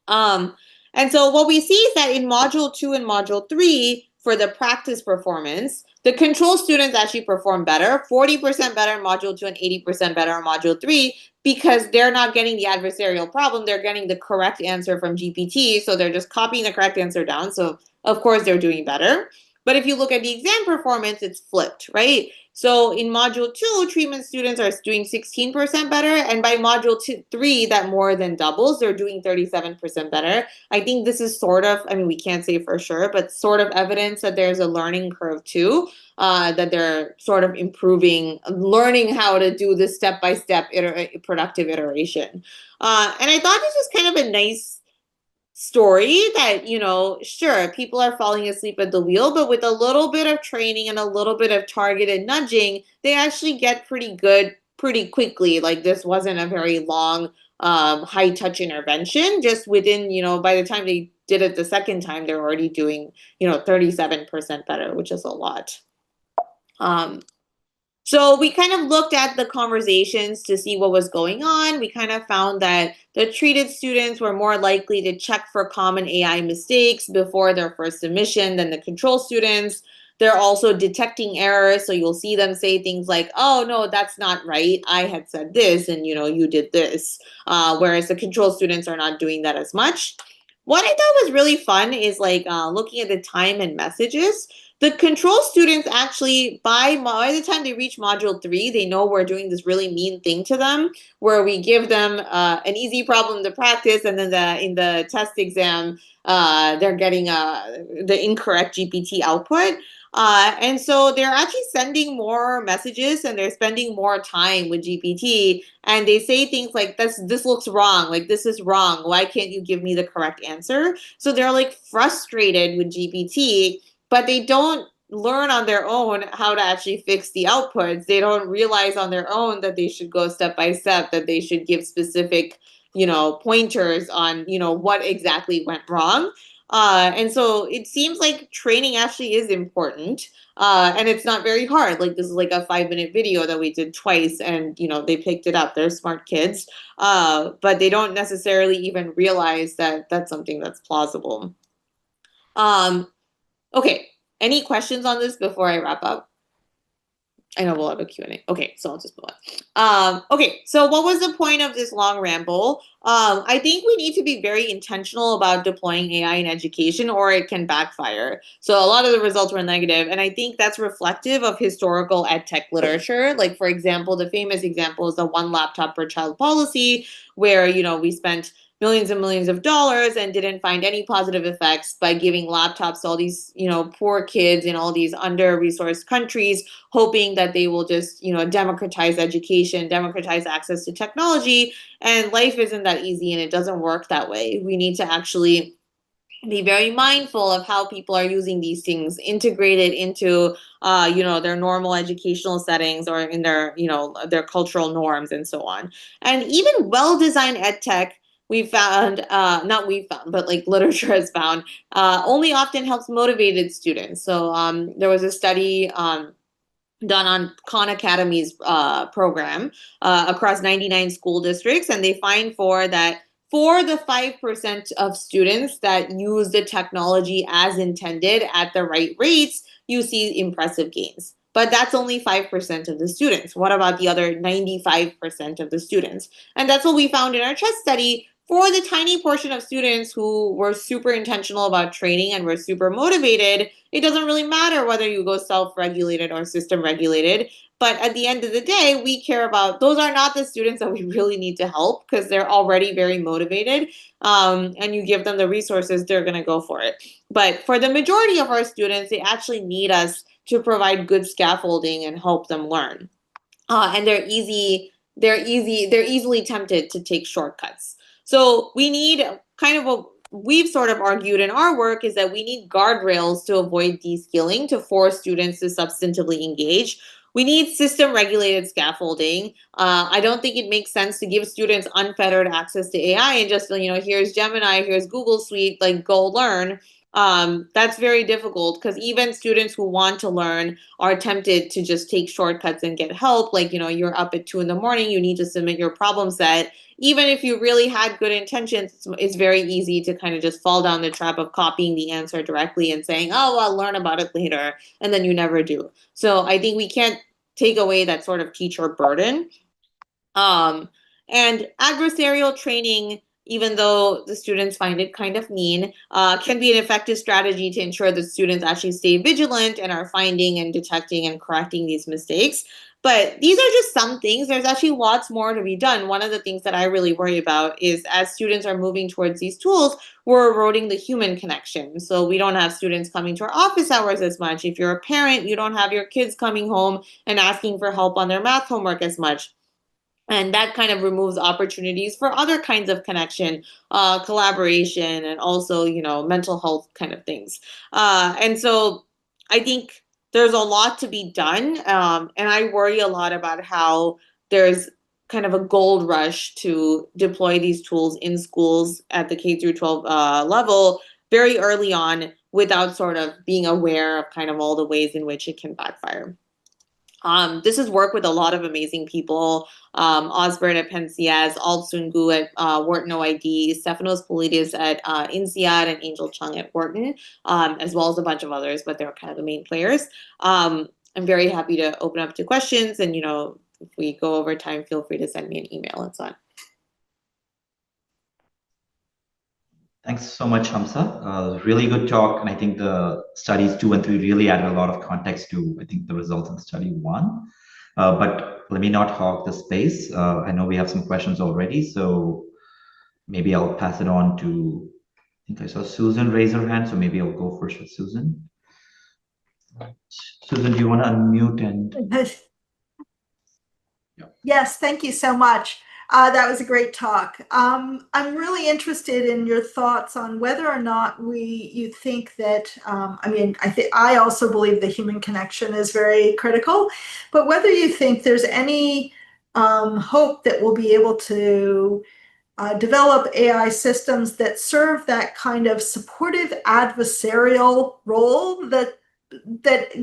on. And so what we see is that in Module 2 and Module 3, for the practice performance, the control students actually perform better, 40% better in Module 2 and 80% better in Module 3, because they're not getting the adversarial problem, they're getting the correct answer from GPT, so they're just copying the correct answer down, so of course they're doing better. But if you look at the exam performance, it's flipped, right? So in Module 2, treatment students are doing 16% better, and by Module 3, that more than doubles, they're doing 37% better. I think this is sort of, I mean, we can't say for sure, but sort of evidence that there's a learning curve too, that they're sort of improving, learning how to do this step-by-step productive iteration. And I thought this was kind of a nice story that, sure, people are falling asleep at the wheel, but with a little bit of training and a little bit of targeted nudging, they actually get pretty good pretty quickly. Like, this wasn't a very long, high touch intervention. Just within, by the time they did it the second time, they're already doing, 37% better, which is a lot. So we kind of looked at the conversations to see what was going on. We kind of found that the treated students were more likely to check for common AI mistakes before their first submission than the control students. They're also detecting errors, so you'll see them say things like, oh, no, that's not right. I had said this, and, you did this, whereas the control students are not doing that as much. What I thought was really fun is looking at the time and messages. The control students actually, by the time they reach Module 3, they know we're doing this really mean thing to them, where we give them an easy problem to practice, and then in the test exam, they're getting the incorrect GPT output. And so they're actually sending more messages, and they're spending more time with GPT, and they say things like, this looks wrong, like this is wrong, why can't you give me the correct answer? So they're like frustrated with GPT, but they don't learn on their own how to actually fix the outputs. They don't realize on their own that they should go step by step, that they should give specific, pointers on, what exactly went wrong. And so it seems like training actually is important. And it's not very hard. Like, this is like a 5-minute video that we did twice, and, they picked it up. They're smart kids. But they don't necessarily even realize that that's something that's plausible. Okay, any questions on this before I wrap up? I know we'll have a Q&A. Okay, so I'll just move on. Okay, so what was the point of this long ramble? I think we need to be very intentional about deploying AI in education, or it can backfire. So a lot of the results were negative, and I think that's reflective of historical ed tech literature. Like, for example, the famous example is the one laptop per child policy, where, we spent millions and millions of dollars and didn't find any positive effects by giving laptops to all these, poor kids in all these under-resourced countries, hoping that they will just, democratize education, democratize access to technology. And life isn't that easy, and it doesn't work that way. We need to actually be very mindful of how people are using these things, integrated into, their normal educational settings, or in their, their cultural norms, and so on. And even well-designed ed tech, we found, not we found, but like literature has found, only often helps motivated students. So there was a study done on Khan Academy's program across 99 school districts, and they find for the 5% of students that use the technology as intended at the right rates, you see impressive gains. But that's only 5% of the students. What about the other 95% of the students? And that's what we found in our chest study. for the tiny portion of students who were super intentional about training and were super motivated, it doesn't really matter whether you go self-regulated or system-regulated. But at the end of the day, we care about those are not the students that we really need to help because they're already very motivated. And you give them the resources, they're going to go for it. But for the majority of our students, they actually need us to provide good scaffolding and help them learn. And they're easily tempted to take shortcuts. So we need we've sort of argued in our work is that we need guardrails to avoid de-skilling, to force students to substantively engage. We need system regulated scaffolding. I don't think it makes sense to give students unfettered access to AI and just, here's Gemini, here's Google Suite, like go learn. That's very difficult because even students who want to learn are tempted to just take shortcuts and get help. Like, you're up at 2 a.m, you need to submit your problem set. Even if you really had good intentions, it's very easy to kind of just fall down the trap of copying the answer directly and saying, oh, I'll learn about it later. And then you never do. So I think we can't take away that sort of teacher burden. And adversarial training, even though the students find it kind of mean, can be an effective strategy to ensure that students actually stay vigilant and are finding and detecting and correcting these mistakes. But these are just some things. There's actually lots more to be done. One of the things that I really worry about is as students are moving towards these tools, we're eroding the human connection. So we don't have students coming to our office hours as much. If you're a parent, you don't have your kids coming home and asking for help on their math homework as much. And that kind of removes opportunities for other kinds of connection, collaboration, and also, mental health kind of things. And so I think there's a lot to be done. And I worry a lot about how there's kind of a gold rush to deploy these tools in schools at the K through 12 level very early on without sort of being aware of kind of all the ways in which it can backfire. This is work with a lot of amazing people. Osborne at Penn CS, Alt Sungu at Wharton OID, Stefanos Politis at INSEAD, and Angel Chung at Wharton, as well as a bunch of others, but they're kind of the main players. I'm very happy to open up to questions, and if we go over time, feel free to send me an email and so on. Thanks so much, Hamsa. Really good talk. And I think the studies 2 and 3 really added a lot of context to, I think, the results in study 1. But let me not hog the space. I know we have some questions already, so maybe I'll pass it on to, I think I saw Susan raise her hand, so maybe I'll go first with Susan. Susan, do you want to unmute and... Yes, thank you so much. That was a great talk. I'm really interested in your thoughts on whether or not you think that, I also believe the human connection is very critical, but whether you think there's any hope that we'll be able to develop AI systems that serve that kind of supportive adversarial role that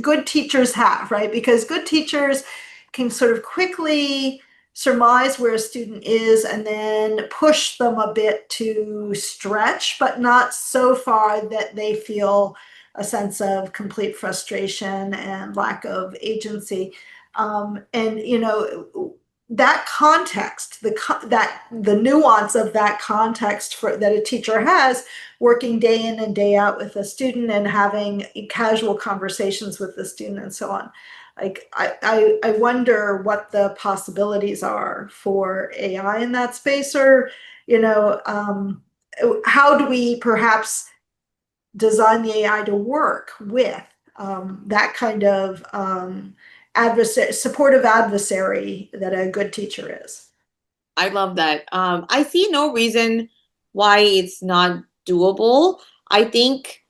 good teachers have, right? Because good teachers can sort of quickly surmise where a student is and then push them a bit to stretch, but not so far that they feel a sense of complete frustration and lack of agency. That context, the nuance of that context that a teacher has, working day in and day out with a student and having casual conversations with the student and so on. Like, I wonder what the possibilities are for AI in that space, or, how do we perhaps design the AI to work with that kind of supportive adversary that a good teacher is. I love that. I see no reason why it's not doable. I think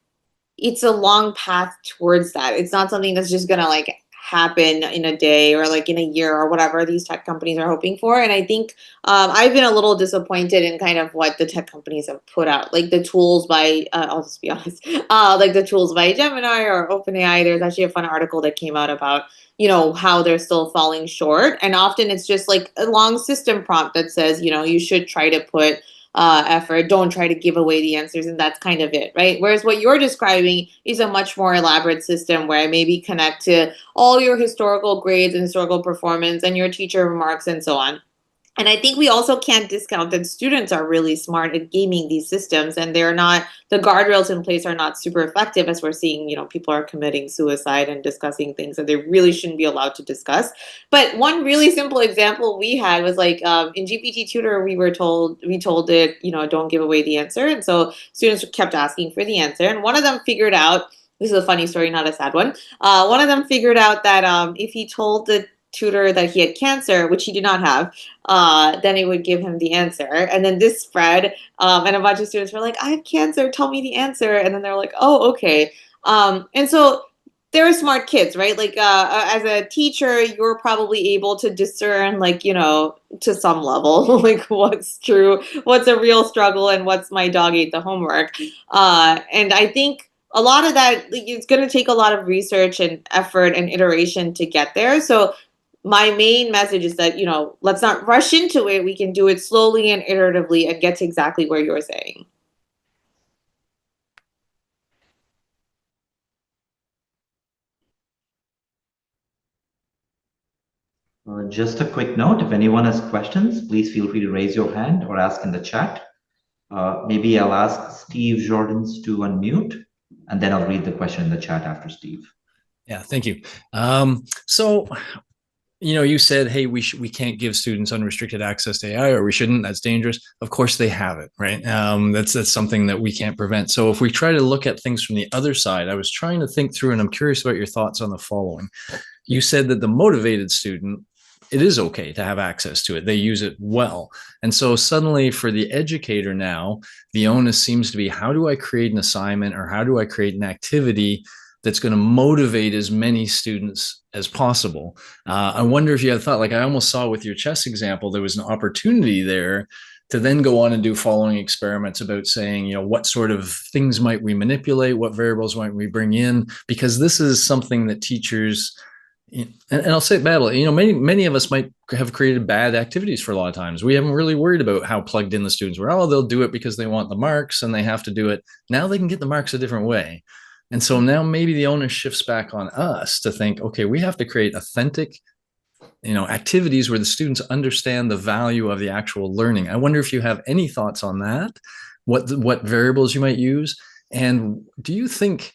it's a long path towards that. It's not something that's just gonna happen in a day or in a year or whatever these tech companies are hoping for. And I think I've been a little disappointed in kind of what the tech companies have put out, like the tools by, I'll just be honest, like the tools by Gemini or OpenAI. There's actually a fun article that came out about, how they're still falling short. And often it's just like a long system prompt that says, you should try to put effort, don't try to give away the answers, and that's kind of it, right? Whereas what you're describing is a much more elaborate system where I maybe connect to all your historical grades and historical performance and your teacher remarks and so on. And I think we also can't discount that students are really smart at gaming these systems, and they're not, the guardrails in place are not super effective, as we're seeing, people are committing suicide and discussing things that they really shouldn't be allowed to discuss. But one really simple example we had was like in GPT Tutor, we told it, don't give away the answer. And so students kept asking for the answer. And one of them figured out, this is a funny story, not a sad one. One of them figured out that if he told the tutor that he had cancer, which he did not have, then it would give him the answer. And then this spread, and a bunch of students were like, I have cancer, tell me the answer. And then they're like, oh, okay. And so they're smart kids, right? Like as a teacher, you're probably able to discern, like, to some level, like what's true, what's a real struggle, and what's my dog ate the homework. And I think a lot of that, like, it's going to take a lot of research and effort and iteration to get there. So my main message is that, let's not rush into it. We can do it slowly and iteratively and get to exactly where you're saying. Just a quick note, if anyone has questions, please feel free to raise your hand or ask in the chat. Maybe I'll ask Steve Jordans to unmute, and then I'll read the question in the chat after Steve. Yeah, thank you. So, you said, hey, we can't give students unrestricted access to AI, or we shouldn't. That's dangerous. Of course they have it, right? That's something that we can't prevent. So if we try to look at things from the other side, I was trying to think through, and I'm curious about your thoughts on the following. You said that the motivated student, it is okay to have access to it. They use it well. And so suddenly for the educator now, the onus seems to be, how do I create an assignment, or how do I create an activity that's going to motivate as many students as possible? I wonder if you had thought, like I almost saw with your chess example, there was an opportunity there to then go on and do following experiments about saying, what sort of things might we manipulate? What variables might we bring in? Because this is something that teachers, and I'll say it badly, many of us might have created bad activities for a lot of times. We haven't really worried about how plugged in the students were. Oh, they'll do it because they want the marks and they have to do it. Now they can get the marks a different way. And so now maybe the onus shifts back on us to think, okay, we have to create authentic, activities where the students understand the value of the actual learning. I wonder if you have any thoughts on that, what variables you might use. And do you think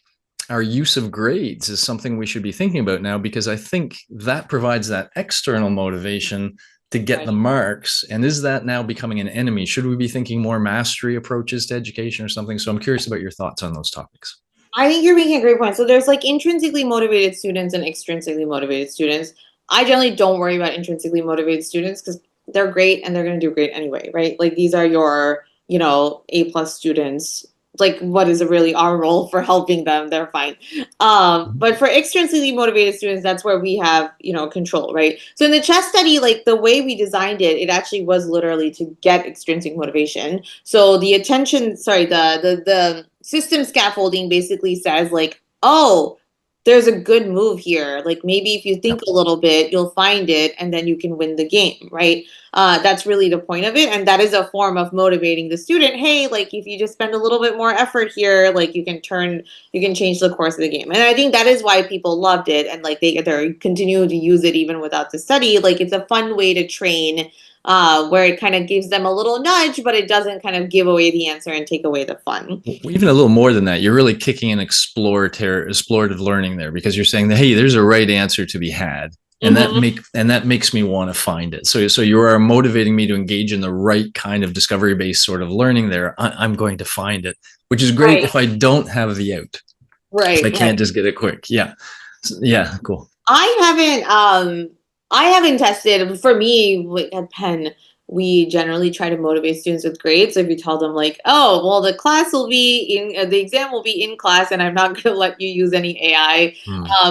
our use of grades is something we should be thinking about now? Because I think that provides that external motivation to get the marks. And is that now becoming an enemy? Should we be thinking more mastery approaches to education or something? So I'm curious about your thoughts on those topics. I think you're making a great point. So there's like intrinsically motivated students and extrinsically motivated students. I generally don't worry about intrinsically motivated students because they're great and they're going to do great anyway, right? Like these are your, A+ students. Like what is really our role for helping them? They're fine. But for extrinsically motivated students, that's where we have, control, right? So in the chess study, like the way we designed it, it actually was literally to get extrinsic motivation. So the the system scaffolding basically says like, oh, there's a good move here. Like maybe if you think a little bit, you'll find it and then you can win the game, right? That's really the point of it. And that is a form of motivating the student. Hey, like if you just spend a little bit more effort here, like you can change the course of the game. And I think that is why people loved it. And like they're continuing to use it even without the study. Like it's a fun way to train, where it kind of gives them a little nudge, but it doesn't kind of give away the answer and take away the fun. Even a little more than that, you're really kicking in explorative learning there, because you're saying that, hey, there's a right answer to be had. And that makes me want to find it. So you are motivating me to engage in the right kind of discovery-based sort of learning there. I'm going to find it, which is great if I don't have the out. Right. If I can't just get it quick. Yeah. Yeah, cool. I haven't tested. For me, at Penn, we generally try to motivate students with grades. So if you tell them like, oh, well, the exam will be in class and I'm not going to let you use any AI,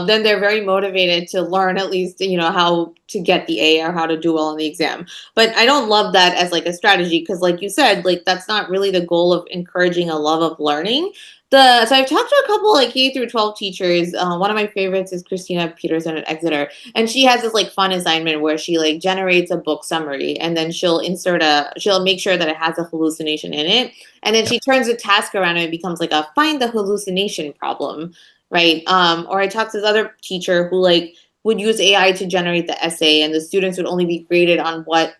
then they're very motivated to learn at least, how to get the A or how to do well on the exam. But I don't love that as like a strategy because like you said, like that's not really the goal of encouraging a love of learning. So I've talked to a couple like K through 12 teachers. One of my favorites is Christina Peterson at Exeter. And she has this like fun assignment where she like generates a book summary and then she'll make sure that it has a hallucination in it. And then she turns the task around and it becomes like a find the hallucination problem, right? Or I talked to this other teacher who like would use AI to generate the essay and the students would only be graded on what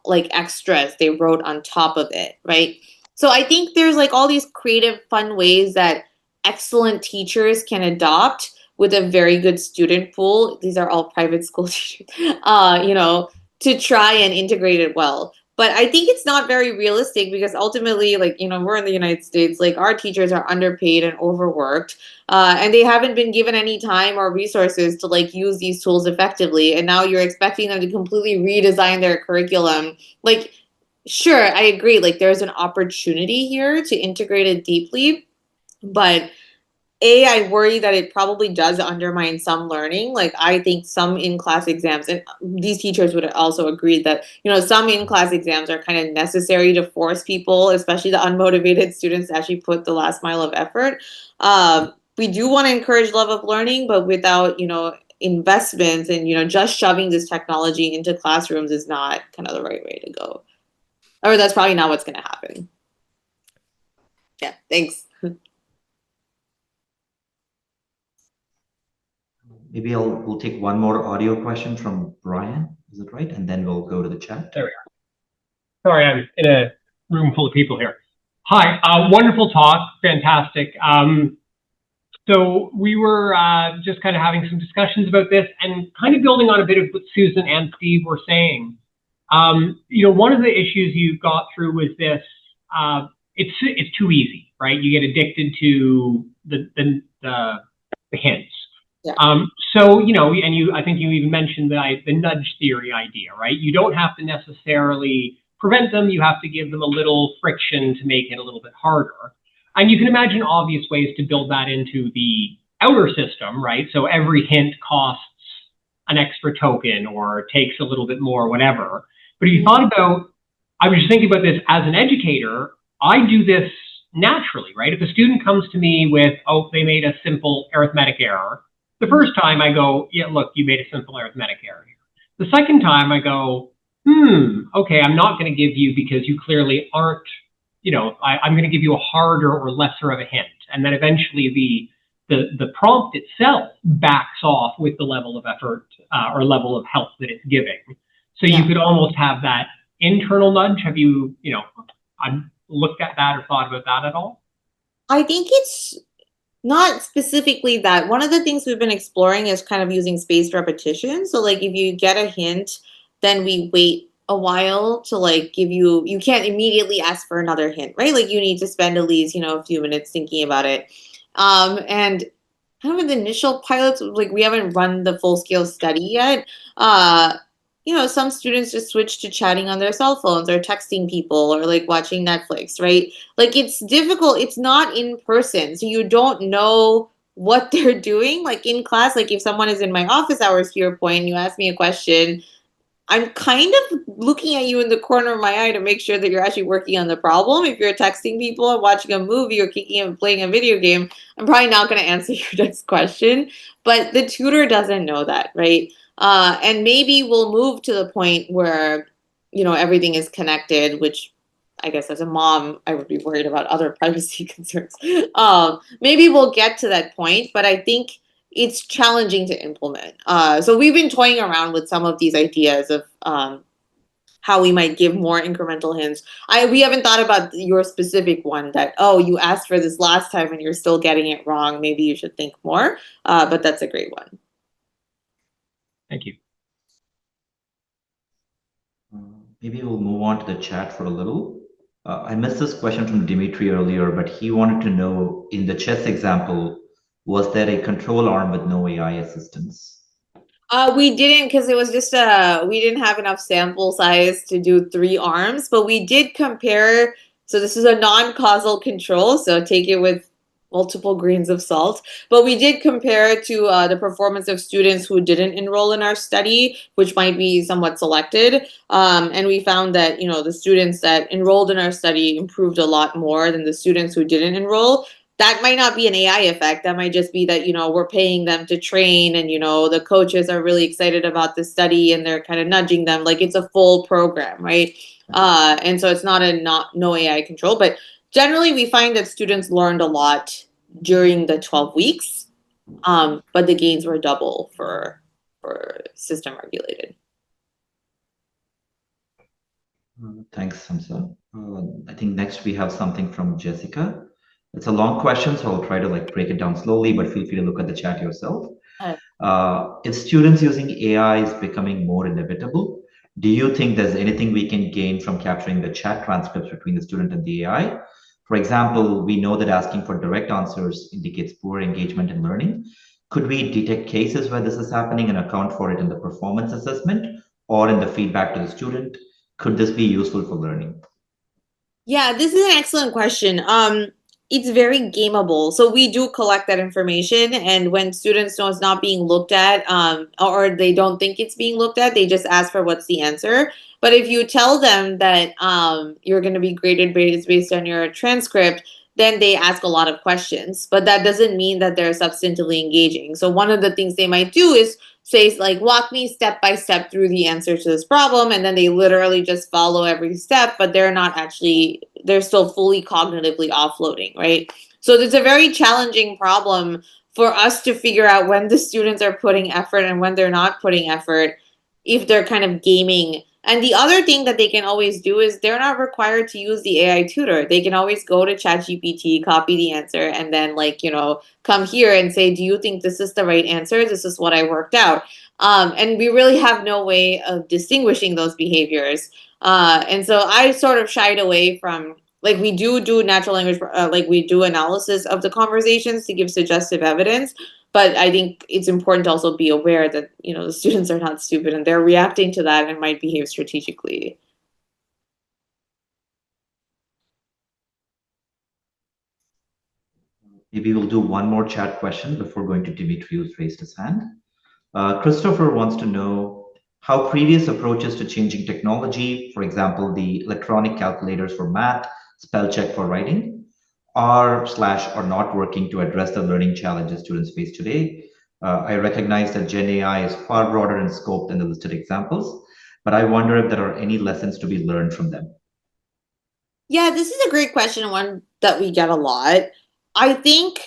like extras they wrote on top of it, right? So I think there's like all these creative, fun ways that excellent teachers can adopt with a very good student pool. These are all private school teachers, to try and integrate it well. But I think it's not very realistic because ultimately, like, we're in the United States, like our teachers are underpaid and overworked, and they haven't been given any time or resources to like use these tools effectively. And now you're expecting them to completely redesign their curriculum. Like, sure, I agree. Like, there's an opportunity here to integrate it deeply, but I worry that it probably does undermine some learning. Like, I think some in-class exams, and these teachers would also agree that, some in-class exams are kind of necessary to force people, especially the unmotivated students, to actually put the last mile of effort. We do want to encourage love of learning, but without, investments and, just shoving this technology into classrooms is not kind of the right way to go. Or that's probably not what's going to happen. Yeah, thanks. Maybe we'll take one more audio question from Brian. Is that right? And then we'll go to the chat. There we are. Sorry, I'm in a room full of people here. Hi, wonderful talk, fantastic. So we were just kind of having some discussions about this and kind of building on a bit of what Susan and Steve were saying. One of the issues you got through was this, it's too easy, right? You get addicted to the hints. Yeah. So, I think you even mentioned the nudge theory idea, right? You don't have to necessarily prevent them. You have to give them a little friction to make it a little bit harder. And you can imagine obvious ways to build that into the outer system, right? So every hint costs an extra token or takes a little bit more, whatever. But if you thought about, I was just thinking about this as an educator, I do this naturally, right? If a student comes to me with, they made a simple arithmetic error, the first time I go, yeah, look, you made a simple arithmetic error here. The second time I go, okay, I'm not going to give you because you clearly aren't, I'm going to give you a harder or lesser of a hint. And then eventually the prompt itself backs off with the level of effort or level of help that it's giving. So you could almost have that internal nudge. Have you, looked at that or thought about that at all? I think it's not specifically that. One of the things we've been exploring is kind of using spaced repetition. So like if you get a hint, then we wait a while to like give you can't immediately ask for another hint, right? Like you need to spend at least, a few minutes thinking about it. And kind of in the initial pilots, like we haven't run the full scale study yet. Some students just switch to chatting on their cell phones or texting people or like watching Netflix, right? Like it's difficult. It's not in person. So you don't know what they're doing. Like in class, like if someone is in my office hours, to your point, and you ask me a question, I'm kind of looking at you in the corner of my eye to make sure that you're actually working on the problem. If you're texting people or watching a movie or kicking and playing a video game, I'm probably not going to answer your next question. But the tutor doesn't know that, right? And maybe we'll move to the point where, everything is connected, which I guess as a mom, I would be worried about other privacy concerns. Maybe we'll get to that point, but I think it's challenging to implement. So we've been toying around with some of these ideas of how we might give more incremental hints. We haven't thought about your specific one that, you asked for this last time and you're still getting it wrong. Maybe you should think more, but that's a great one. Thank you. Maybe we'll move on to the chat for a little. I missed this question from Dimitri earlier, but he wanted to know, in the chess example, was there a control arm with no AI assistance? We didn't, because it was just we didn't have enough sample size to do 3 arms, but we did compare. So this is a non-causal control, so take it with multiple grains of salt. But we did compare it to the performance of students who didn't enroll in our study, which might be somewhat selected. And we found that, the students that enrolled in our study improved a lot more than the students who didn't enroll. That might not be an AI effect. That might just be that, we're paying them to train and, the coaches are really excited about the study and they're kind of nudging them. Like it's a full program, right? And so it's not no AI control, but generally we find that students learned a lot during the 12 weeks, but the gains were double for system regulated. Thanks, Hamza. I think next we have something from Jessica. It's a long question, so I'll try to like break it down slowly, but feel free to look at the chat yourself. If students using AI is becoming more inevitable, do you think there's anything we can gain from capturing the chat transcripts between the student and the AI? For example, we know that asking for direct answers indicates poor engagement in learning. Could we detect cases where this is happening and account for it in the performance assessment or in the feedback to the student? Could this be useful for learning? Yeah, this is an excellent question. It's very gameable. So we do collect that information, and when students know it's not being looked at, or they don't think it's being looked at, they just ask for what's the answer. But if you tell them that you're going to be graded based on your transcript, then they ask a lot of questions. But that doesn't mean that they're substantively engaging. So one of the things they might do is say, like, walk me step by step through the answer to this problem, and then they literally just follow every step, but they're still fully cognitively offloading, right? So it's a very challenging problem for us to figure out when the students are putting effort and when they're not putting effort, if they're kind of gaming. And the other thing that they can always do is they're not required to use the AI tutor. They can always go to ChatGPT, copy the answer, and then, like, come here and say, do you think this is the right answer? This is what I worked out. And we really have no way of distinguishing those behaviors. And so I sort of shied away from, like, we do natural language, like we do analysis of the conversations to give suggestive evidence. But I think it's important to also be aware that, the students are not stupid and they're reacting to that and might behave strategically. Maybe we'll do one more chat question before going to Dimitri, who's raised his hand. Christopher wants to know how previous approaches to changing technology, for example, the electronic calculators for math, spell check for writing, are not working to address the learning challenges students face today. I recognize that Gen AI is far broader in scope than the listed examples, but I wonder if there are any lessons to be learned from them. Yeah, this is a great question, one that we get a lot. I think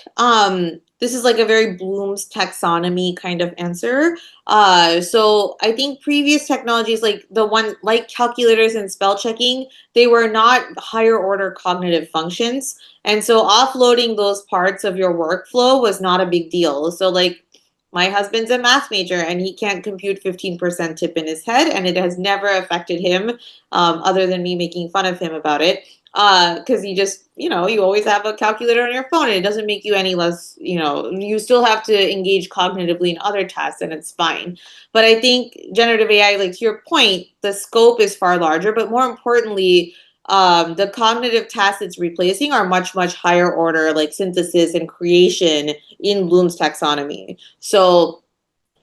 this is like a very Bloom's taxonomy kind of answer. So I think previous technologies, like the one like calculators and spell checking, they were not higher order cognitive functions. And so offloading those parts of your workflow was not a big deal. So, like, my husband's a math major and he can't compute 15% tip in his head, and it has never affected him, other than me making fun of him about it. Because you just, you always have a calculator on your phone, and it doesn't make you any less, you still have to engage cognitively in other tasks, and it's fine. But I think generative AI, like to your point, the scope is far larger, but more importantly, the cognitive tasks it's replacing are much, much higher order, like synthesis and creation in Bloom's taxonomy. So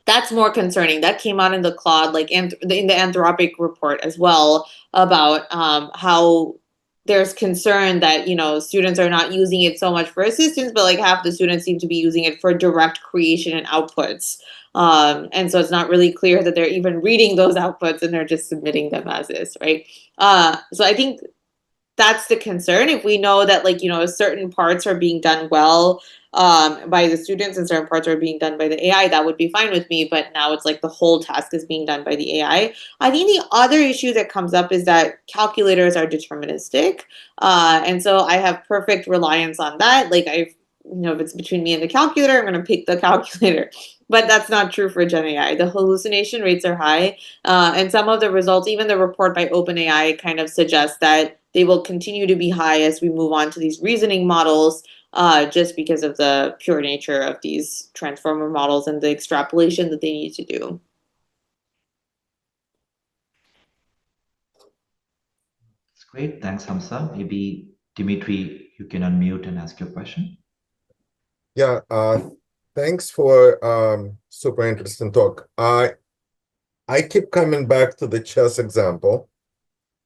that's more concerning. That came out in the Claude, like in the Anthropic report as well, about how there's concern that students are not using it so much for assistance, but like half the students seem to be using it for direct creation and outputs. And so it's not really clear that they're even reading those outputs, and they're just submitting them as is, right? So I think that's the concern. If we know that, like, certain parts are being done well by the students and certain parts are being done by the AI, that would be fine with me. But now it's like the whole task is being done by the AI. I think the other issue that comes up is that calculators are deterministic. And so I have perfect reliance on that. Like, if it's between me and the calculator, I'm going to pick the calculator. But that's not true for Gen AI. The hallucination rates are high. And some of the results, even the report by OpenAI, kind of suggests that they will continue to be high as we move on to these reasoning models, just because of the pure nature of these transformer models and the extrapolation that they need to do. That's great. Thanks, Hamsa. Maybe Dimitri, you can unmute and ask your question. Yeah, thanks for super interesting talk. I keep coming back to the chess example,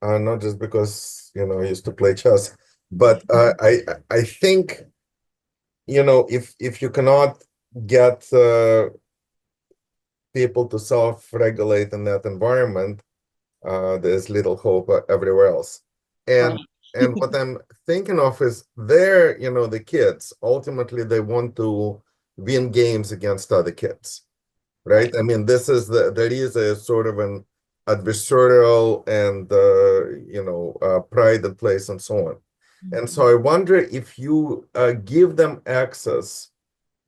not just because I used to play chess, but I think if you cannot get people to self-regulate in that environment, there's little hope everywhere else. And what I'm thinking of is the kids ultimately they want to win games against other kids, right? I mean, there is a sort of an adversarial and pride in place and so on. And so I wonder if you give them access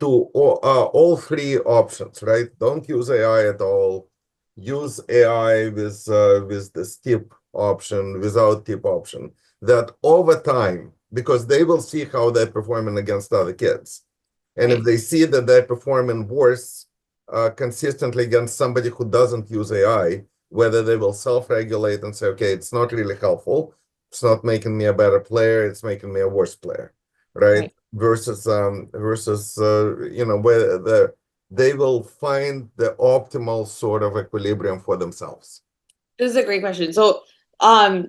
to all three options, right? Don't use AI at all. Use AI with this tip option, without tip option. That over time, because they will see how they're performing against other kids, and if they see that they're performing worse consistently against somebody who doesn't use AI, whether they will self-regulate and say, okay, it's not really helpful. It's not making me a better player. It's making me a worse player, right? Versus where they will find the optimal sort of equilibrium for themselves. This is a great question. So,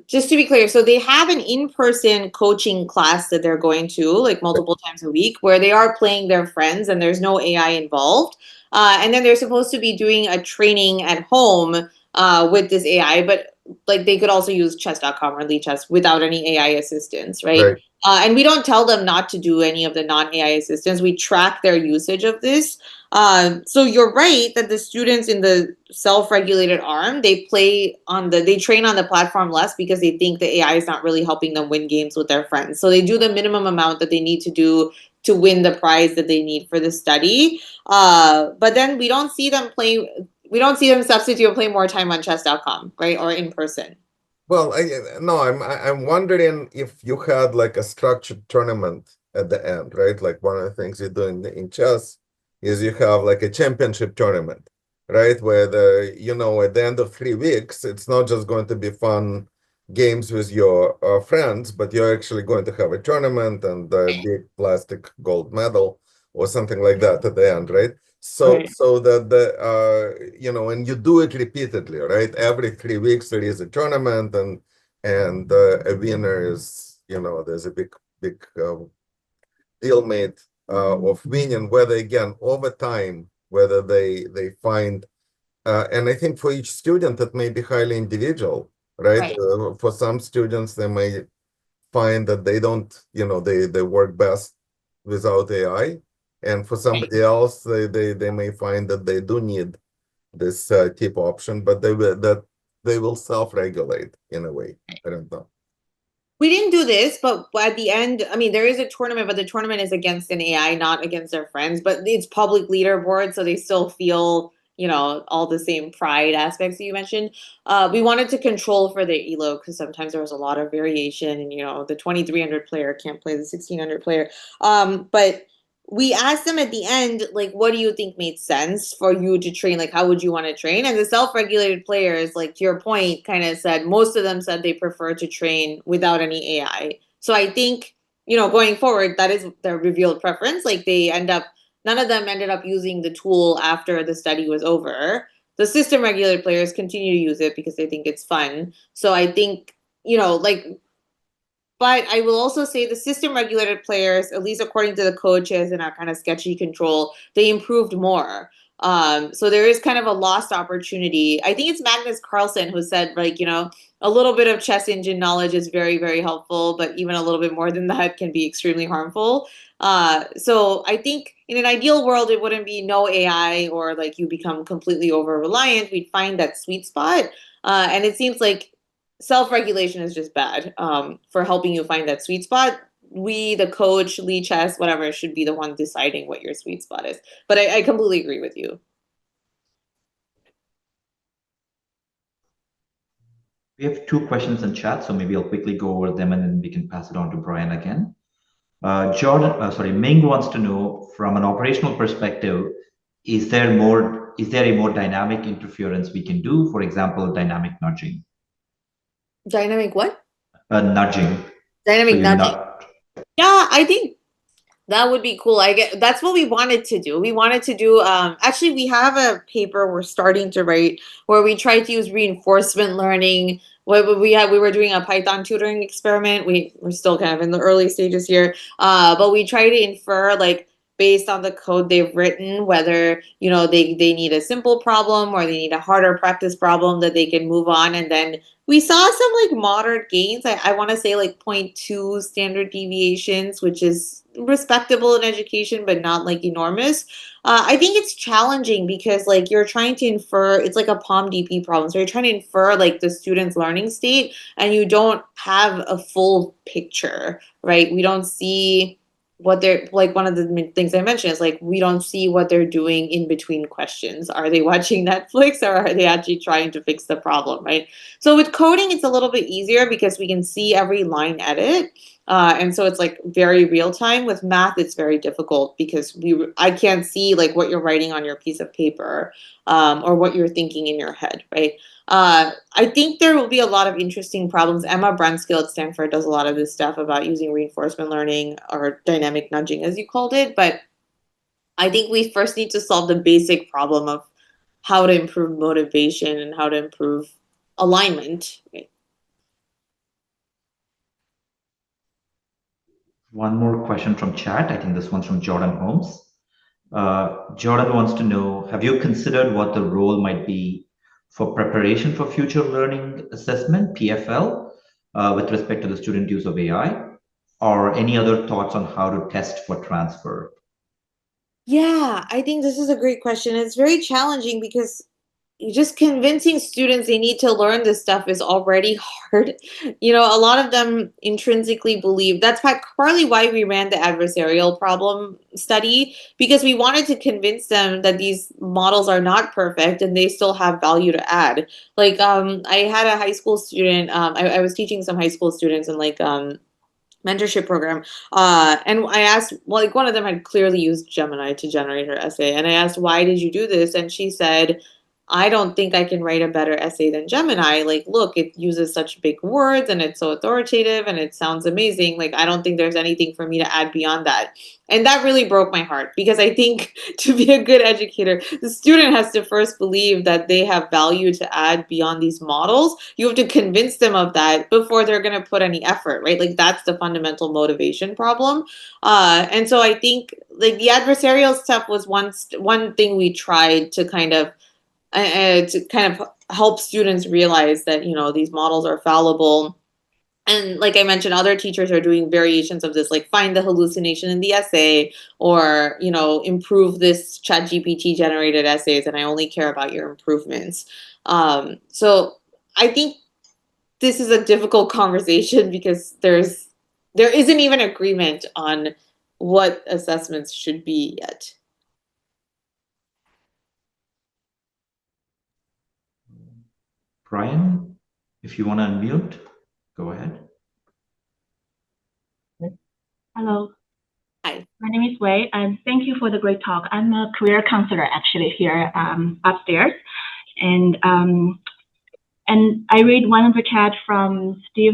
just to be clear, so they have an in-person coaching class that they're going to like multiple times a week where they are playing their friends and there's no AI involved. And then they're supposed to be doing a training at home with this AI, but like they could also use chess.com or Chess without any AI assistance, right? And we don't tell them not to do any of the non-AI assistance. We track their usage of this. So you're right that the students in the self-regulated arm, they train on the platform less because they think the AI is not really helping them win games with their friends. So they do the minimum amount that they need to do to win the prize that they need for the study. But then we don't see them substitute and play more time on chess.com, right? Or in person. Well, I'm wondering if you had like a structured tournament at the end, right? Like one of the things you do in chess is you have like a championship tournament, right? Where at the end of 3 weeks, it's not just going to be fun games with your friends, but you're actually going to have a tournament and a big plastic gold medal or something like that at the end, right? So that and you do it repeatedly, right? Every 3 weeks there is a tournament, and a winner is, there's a big deal made of winning. Whether again over time, whether they find, and I think for each student that may be highly individual, right? For some students they may find that they don't, they work best without AI. And for somebody else, they may find that they do need this tip option, but they will self-regulate in a way. I don't know. We didn't do this, but at the end, I mean, there is a tournament, but the tournament is against an AI, not against their friends. But it's public leaderboard, so they still feel, all the same pride aspects that you mentioned. We wanted to control for the ELO because sometimes there was a lot of variation, and the 2300 player can't play the 1600 player. But we asked them at the end, like, what do you think made sense for you to train? Like, how would you want to train? And the self-regulated players, like, to your point, kind of said, most of them said they prefer to train without any AI. So I think, going forward, that is their revealed preference. Like, none of them ended up using the tool after the study was over. The system-regulated players continue to use it because they think it's fun. So I think, but I will also say the system-regulated players, at least according to the coaches and our kind of sketchy control, they improved more. So there is kind of a lost opportunity. I think it's Magnus Carlsen who said, like, a little bit of chess engine knowledge is very, very helpful, but even a little bit more than that can be extremely harmful. So I think in an ideal world, it wouldn't be no AI or like you become completely over-reliant. We'd find that sweet spot. And it seems like self-regulation is just bad for helping you find that sweet spot. We, the coach, lead chess, whatever, should be the one deciding what your sweet spot is. But I completely agree with you. We have 2 questions in chat, so maybe I'll quickly go over them and then we can pass it on to Brian again. Ming wants to know, from an operational perspective, is there a more dynamic interference we can do? For example, dynamic nudging. Dynamic what? Nudging. Dynamic nudging. Yeah, I think that would be cool. That's what we wanted to do. We wanted to do, actually, we have a paper we're starting to write where we tried to use reinforcement learning. We were doing a Python tutoring experiment. We're still kind of in the early stages here, but we try to infer, like, based on the code they've written, whether, they need a simple problem or they need a harder practice problem that they can move on and then We saw some like moderate gains. I want to say like 0.2 standard deviations, which is respectable in education, but not like enormous. I think it's challenging because like you're trying to infer, it's like a POM DP problem. So you're trying to infer like the student's learning state and you don't have a full picture, right? We don't see what they're like. One of the things I mentioned is like we don't see what they're doing in between questions. Are they watching Netflix or are they actually trying to fix the problem, right? So with coding, it's a little bit easier because we can see every line edit. And so it's like very real time. With math, it's very difficult because I can't see like what you're writing on your piece of paper or what you're thinking in your head, right? I think there will be a lot of interesting problems. Emma Brunskill at Stanford does a lot of this stuff about using reinforcement learning or dynamic nudging, as you called it. But I think we first need to solve the basic problem of how to improve motivation and how to improve alignment. Right? One more question from chat. I think this one's from Jordan Holmes. Jordan wants to know, have you considered what the role might be for preparation for future learning assessment, PFL, with respect to the student use of AI, or any other thoughts on how to test for transfer? Yeah, I think this is a great question. It's very challenging because just convincing students they need to learn this stuff is already hard. A lot of them intrinsically believe that's partly why we ran the adversarial problem study, because we wanted to convince them that these models are not perfect and they still have value to add. Like, I had a high school student, I was teaching some high school students in like, mentorship program, and I asked, well, like one of them had clearly used Gemini to generate her essay, and I asked, why did you do this? And she said, I don't think I can write a better essay than Gemini. Like, look, it uses such big words and it's so authoritative and it sounds amazing. Like, I don't think there's anything for me to add beyond that. And that really broke my heart because I think to be a good educator, the student has to first believe that they have value to add beyond these models. You have to convince them of that before they're going to put any effort, right? Like, that's the fundamental motivation problem. And so I think like the adversarial stuff was one thing we tried to kind of help students realize that these models are fallible. And like I mentioned, other teachers are doing variations of this, like find the hallucination in the essay, or improve this ChatGPT generated essays, and I only care about your improvements. So I think this is a difficult conversation because there isn't even agreement on what assessments should be yet. Brian, if you want to unmute, go ahead. Hello. Hi. My name is Wei, and thank you for the great talk. I'm a career counselor actually here upstairs, and I read one of the chat from Steve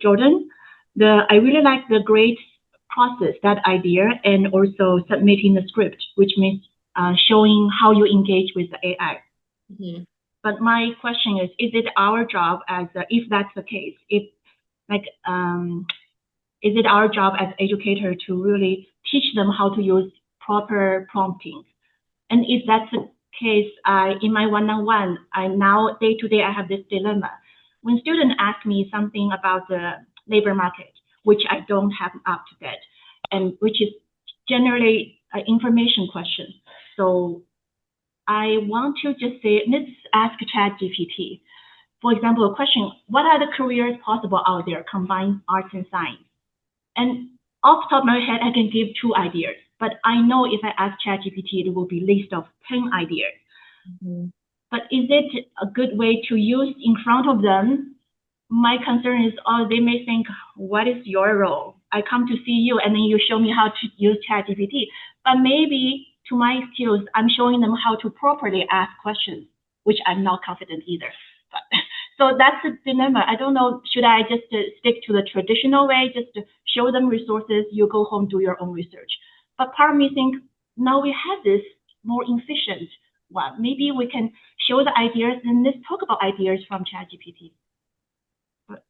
Jordan. I really like the great process, that idea, and also submitting the script, which means showing how you engage with the AI. Mm-hmm. But my question is it our job if that's the case, is it our job as educator to really teach them how to use proper prompting? And if that's the case, in my one-on-one, now day-to-day, I have this dilemma. When students ask me something about the labor market, which I don't have up to date, and which is generally an information question. So I want to just say, let's ask ChatGPT. For example, a question, what are the careers possible out there, combine arts and science? And off the top of my head, I can give 2 ideas. But I know if I ask ChatGPT, it will be a list of 10 ideas. Mm-hmm. But is it a good way to use in front of them? My concern is, they may think, what is your role? I come to see you, and then you show me how to use ChatGPT. But maybe to my skills, I'm showing them how to properly ask questions, which I'm not confident either. But, so that's a dilemma. I don't know, should I just stick to the traditional way, just to show them resources, you go home, do your own research. But part of me thinks, now we have this more efficient one. Maybe we can show the ideas and let's talk about ideas from ChatGPT.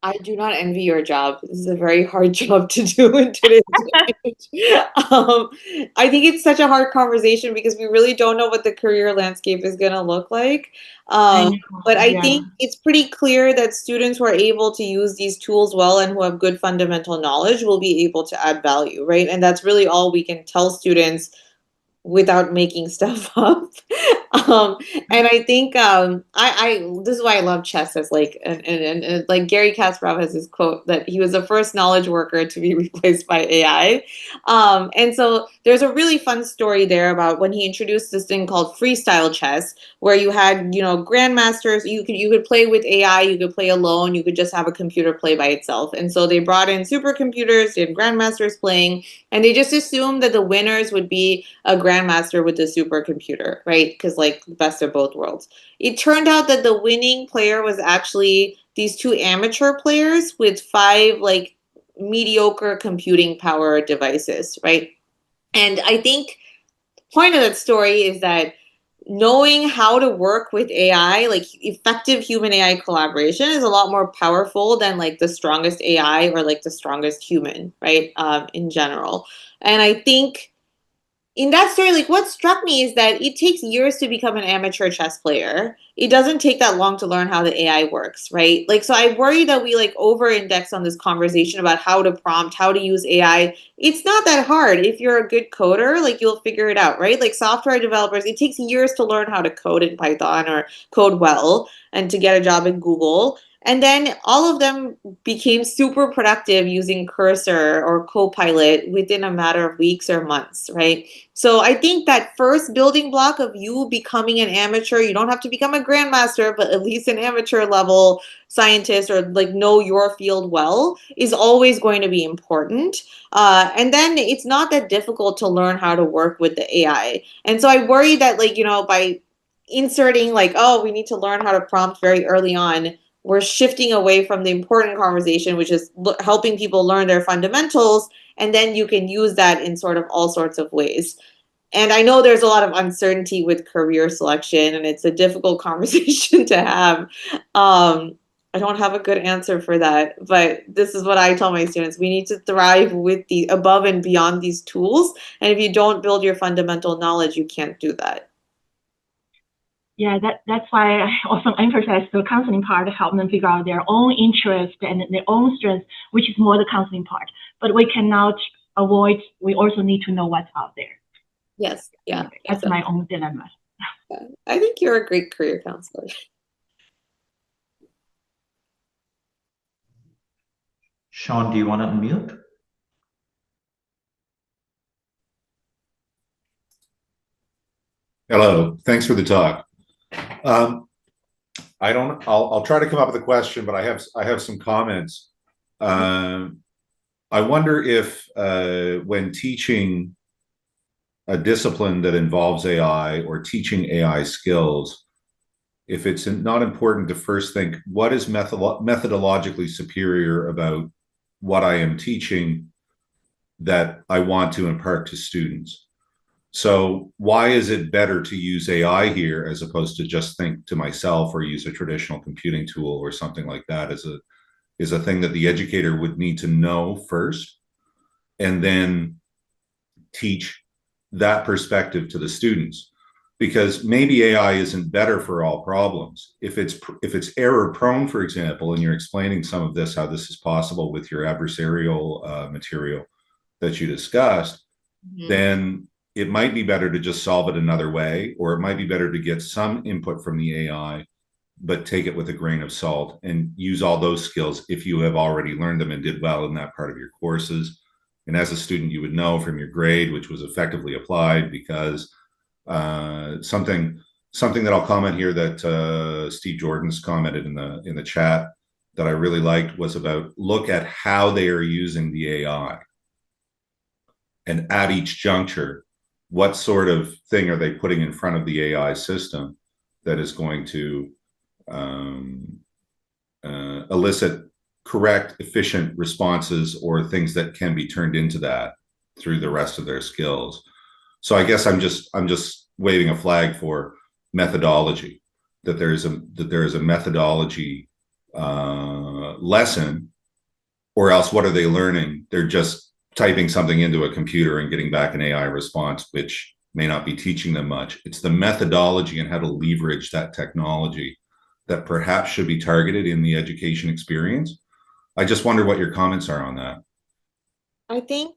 I do not envy your job. This is a very hard job to do in today's age. I think it's such a hard conversation because we really don't know what the career landscape is going to look like. But I think it's pretty clear that students who are able to use these tools well and who have good fundamental knowledge will be able to add value, right? And that's really all we can tell students without making stuff up. And I think I this is why I love chess as like and like Gary Kasparov has this quote that he was the first knowledge worker to be replaced by AI. And so there's a really fun story there about when he introduced this thing called freestyle chess, where you had, you know, grandmasters. You could play with AI, you could play alone, you could just have a computer play by itself. And so they brought in supercomputers, they had grandmasters playing, and they just assumed that the winners would be a grandmaster with the supercomputer, right? Because like the best of both worlds. It turned out that the winning player was actually these two amateur players with 5 like mediocre computing power devices, right? And I think point of that story is that knowing how to work with AI, like effective human AI collaboration, is a lot more powerful than like the strongest AI or like the strongest human, right? In general. And I think in that story, like what struck me is that it takes years to become an amateur chess player. It doesn't take that long to learn how the AI works, right? Like, so I worry that we like over index on this conversation about how to prompt, how to use AI. It's not that hard. If you're a good coder, like you'll figure it out, right? Like software developers, it takes years to learn how to code in Python or code well and to get a job in Google. And then all of them became super productive using Cursor or Copilot within a matter of weeks or months, right? So I think that first building block of you becoming an amateur, you don't have to become a grandmaster, but at least an amateur level scientist or like know your field well, is always going to be important. And then it's not that difficult to learn how to work with the AI. And so I worry that like, you know, by inserting like, oh, we need to learn how to prompt very early on, we're shifting away from the important conversation, which is helping people learn their fundamentals, and then you can use that in sort of all sorts of ways. And I know there's a lot of uncertainty with career selection, and it's a difficult conversation to have. I don't have a good answer for that, but this is what I tell my students. We need to thrive with the above and beyond these tools. And if you don't build your fundamental knowledge, you can't do that. Yeah, that's why I also emphasize the counseling part, help them figure out their own interest and their own strengths, which is more the counseling part. But we cannot avoid, we also need to know what's out there. Yes, yeah. That's exactly my own dilemma. Yeah. I think you're a great career counselor. Sean, do you want to unmute? Hello, thanks for the talk. I'll try to come up with a question, but I have some comments. I wonder if when teaching a discipline that involves AI or teaching AI skills, if it's not important to first think, what is methodologically superior about what I am teaching that I want to impart to students? So why is it better to use AI here as opposed to just think to myself or use a traditional computing tool or something like that is a thing that the educator would need to know first and then teach that perspective to the students, because maybe AI isn't better for all problems. If it's error prone, for example, and you're explaining some of this, how this is possible with your adversarial material that you discussed, then it might be better to just solve it another way, or it might be better to get some input from the AI, but take it with a grain of salt and use all those skills if you have already learned them and did well in that part of your courses. And as a student, you would know from your grade, which was effectively applied, because something that I'll comment here that Steve Jordan's commented in the chat that I really liked was about look at how they are using the AI. And at each juncture, what sort of thing are they putting in front of the AI system that is going to elicit correct, efficient responses or things that can be turned into that through the rest of their skills. So I guess I'm just waving a flag for methodology, that there is a methodology lesson, or else what are they learning? They're just typing something into a computer and getting back an AI response, which may not be teaching them much. It's the methodology and how to leverage that technology that perhaps should be targeted in the education experience. I just wonder what your comments are on that. I think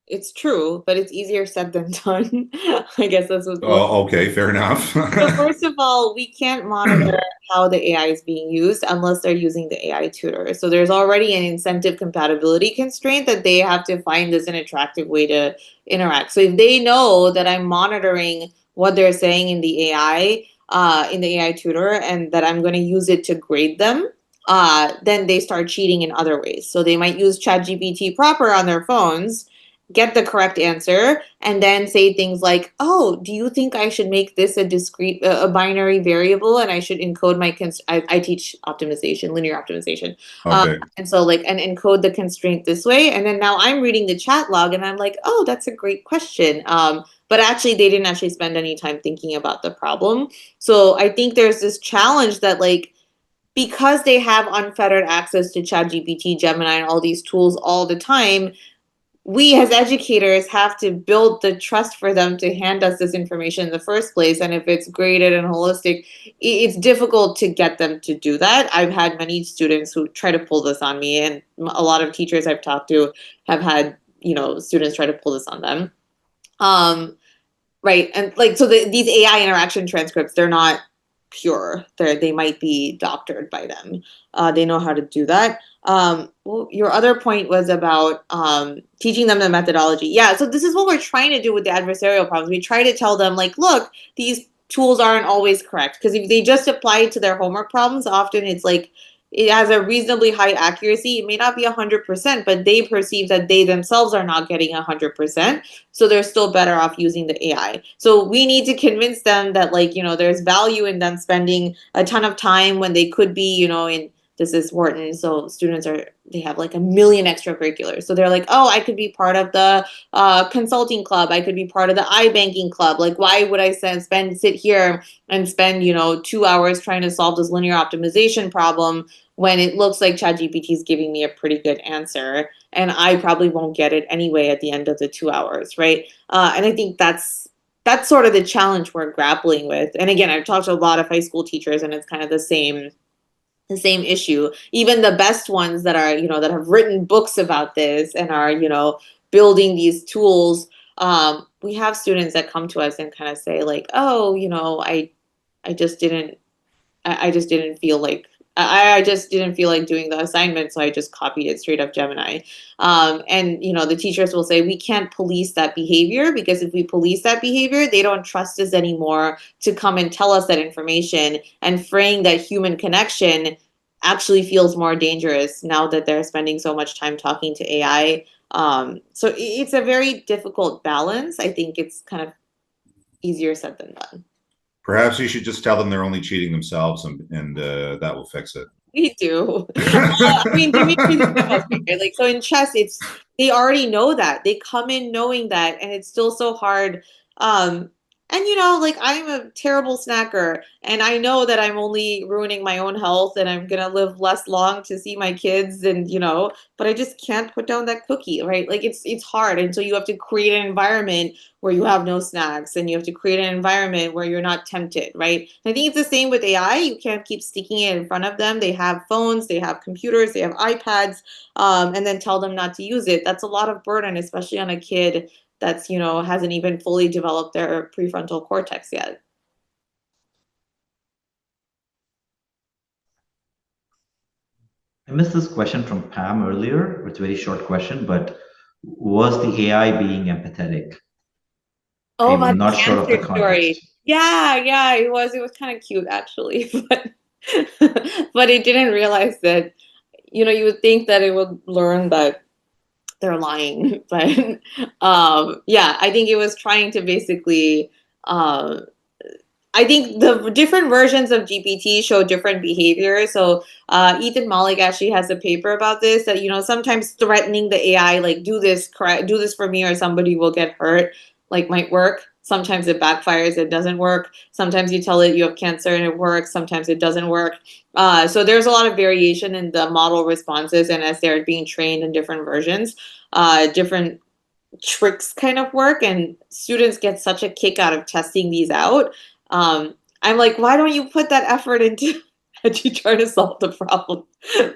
it's true, but it's easier said than done. I guess that's what. Oh, okay, fair enough. So first of all, we can't monitor how the AI is being used unless they're using the AI tutor. So there's already an incentive compatibility constraint that they have to find this an attractive way to interact. So if they know that I'm monitoring what they're saying in the AI tutor, and that I'm going to use it to grade them, then they start cheating in other ways. So they might use ChatGPT proper on their phones, get the correct answer, and then say things like, oh, do you think I should make this a discrete, a binary variable, and I should encode my, I teach optimization, linear optimization. Okay. And so like, and encode the constraint this way. And then now I'm reading the chat log and I'm like, oh, that's a great question. But actually they didn't actually spend any time thinking about the problem. So I think there's this challenge that like, because they have unfettered access to ChatGPT, Gemini, and all these tools all the time, we as educators have to build the trust for them to hand us this information in the first place. And if it's graded and holistic, it's difficult to get them to do that. I've had many students who try to pull this on me, and a lot of teachers I've talked to have had, students try to pull this on them. Right. And like, so these AI interaction transcripts, they're not pure. They might be doctored by them. They know how to do that. Well, your other point was about teaching them the methodology. Yeah, so this is what we're trying to do with the adversarial problems. We try to tell them, like, look, these tools aren't always correct, because if they just apply it to their homework problems, often it's like it has a reasonably high accuracy. It may not be 100%, but they perceive that they themselves are not getting 100%. So they're still better off using the AI. So we need to convince them that, like, there's value in them spending a ton of time when they could be, this is Wharton, so students they have like 1 million extracurriculars. So they're like, oh, I could be part of the consulting club. I could be part of the iBanking club. Like, why would I sit here and spend, 2 hours trying to solve this linear optimization problem when it looks like ChatGPT is giving me a pretty good answer, and I probably won't get it anyway at the end of the 2 hours, right? And I think that's sort of the challenge we're grappling with. And again, I've talked to a lot of high school teachers, and it's kind of the same issue. Even the best ones that are, that have written books about this and are, building these tools, we have students that come to us and kind of say like, oh, I just didn't feel like doing the assignment, so I just copied it straight up Gemini. And the teachers will say, we can't police that behavior, because if we police that behavior, they don't trust us anymore to come and tell us that information, and fraying that human connection actually feels more dangerous now that they're spending so much time talking to AI. So it's a very difficult balance. I think it's kind of easier said than done. Perhaps you should just tell them they're only cheating themselves, and that will fix it. We do. Dimitri, like, so in chess, they already know that. They come in knowing that, and it's still so hard. And like, I'm a terrible snacker, and I know that I'm only ruining my own health, and I'm gonna live less long to see my kids, and but I just can't put down that cookie, right? Like, it's hard, and so you have to create an environment where you have no snacks, and you have to create an environment where you're not tempted, right? And I think it's the same with AI. You can't keep sticking it in front of them. They have phones, they have computers, they have iPads, and then tell them not to use it. That's a lot of burden, especially on a kid that's, hasn't even fully developed their prefrontal cortex yet. I missed this question from Pam earlier. It's a very short question, but was the AI being empathetic? Oh, I'm not sure of the story. context. Yeah, it was kind of cute, actually, but but it didn't realize that, you would think that it would learn that they're lying, but yeah, I think it was trying to basically, I think the different versions of GPT show different behavior. So Ethan Malik actually has a paper about this, that sometimes threatening the AI, like, do this for me or somebody will get hurt, like, might work. Sometimes it backfires, it doesn't work. Sometimes you tell it you have cancer and it works. Sometimes it doesn't work. So there's a lot of variation in the model responses, and as they're being trained in different versions, different tricks kind of work, and students get such a kick out of testing these out. I'm like, why don't you put that effort into actually trying to solve the problem?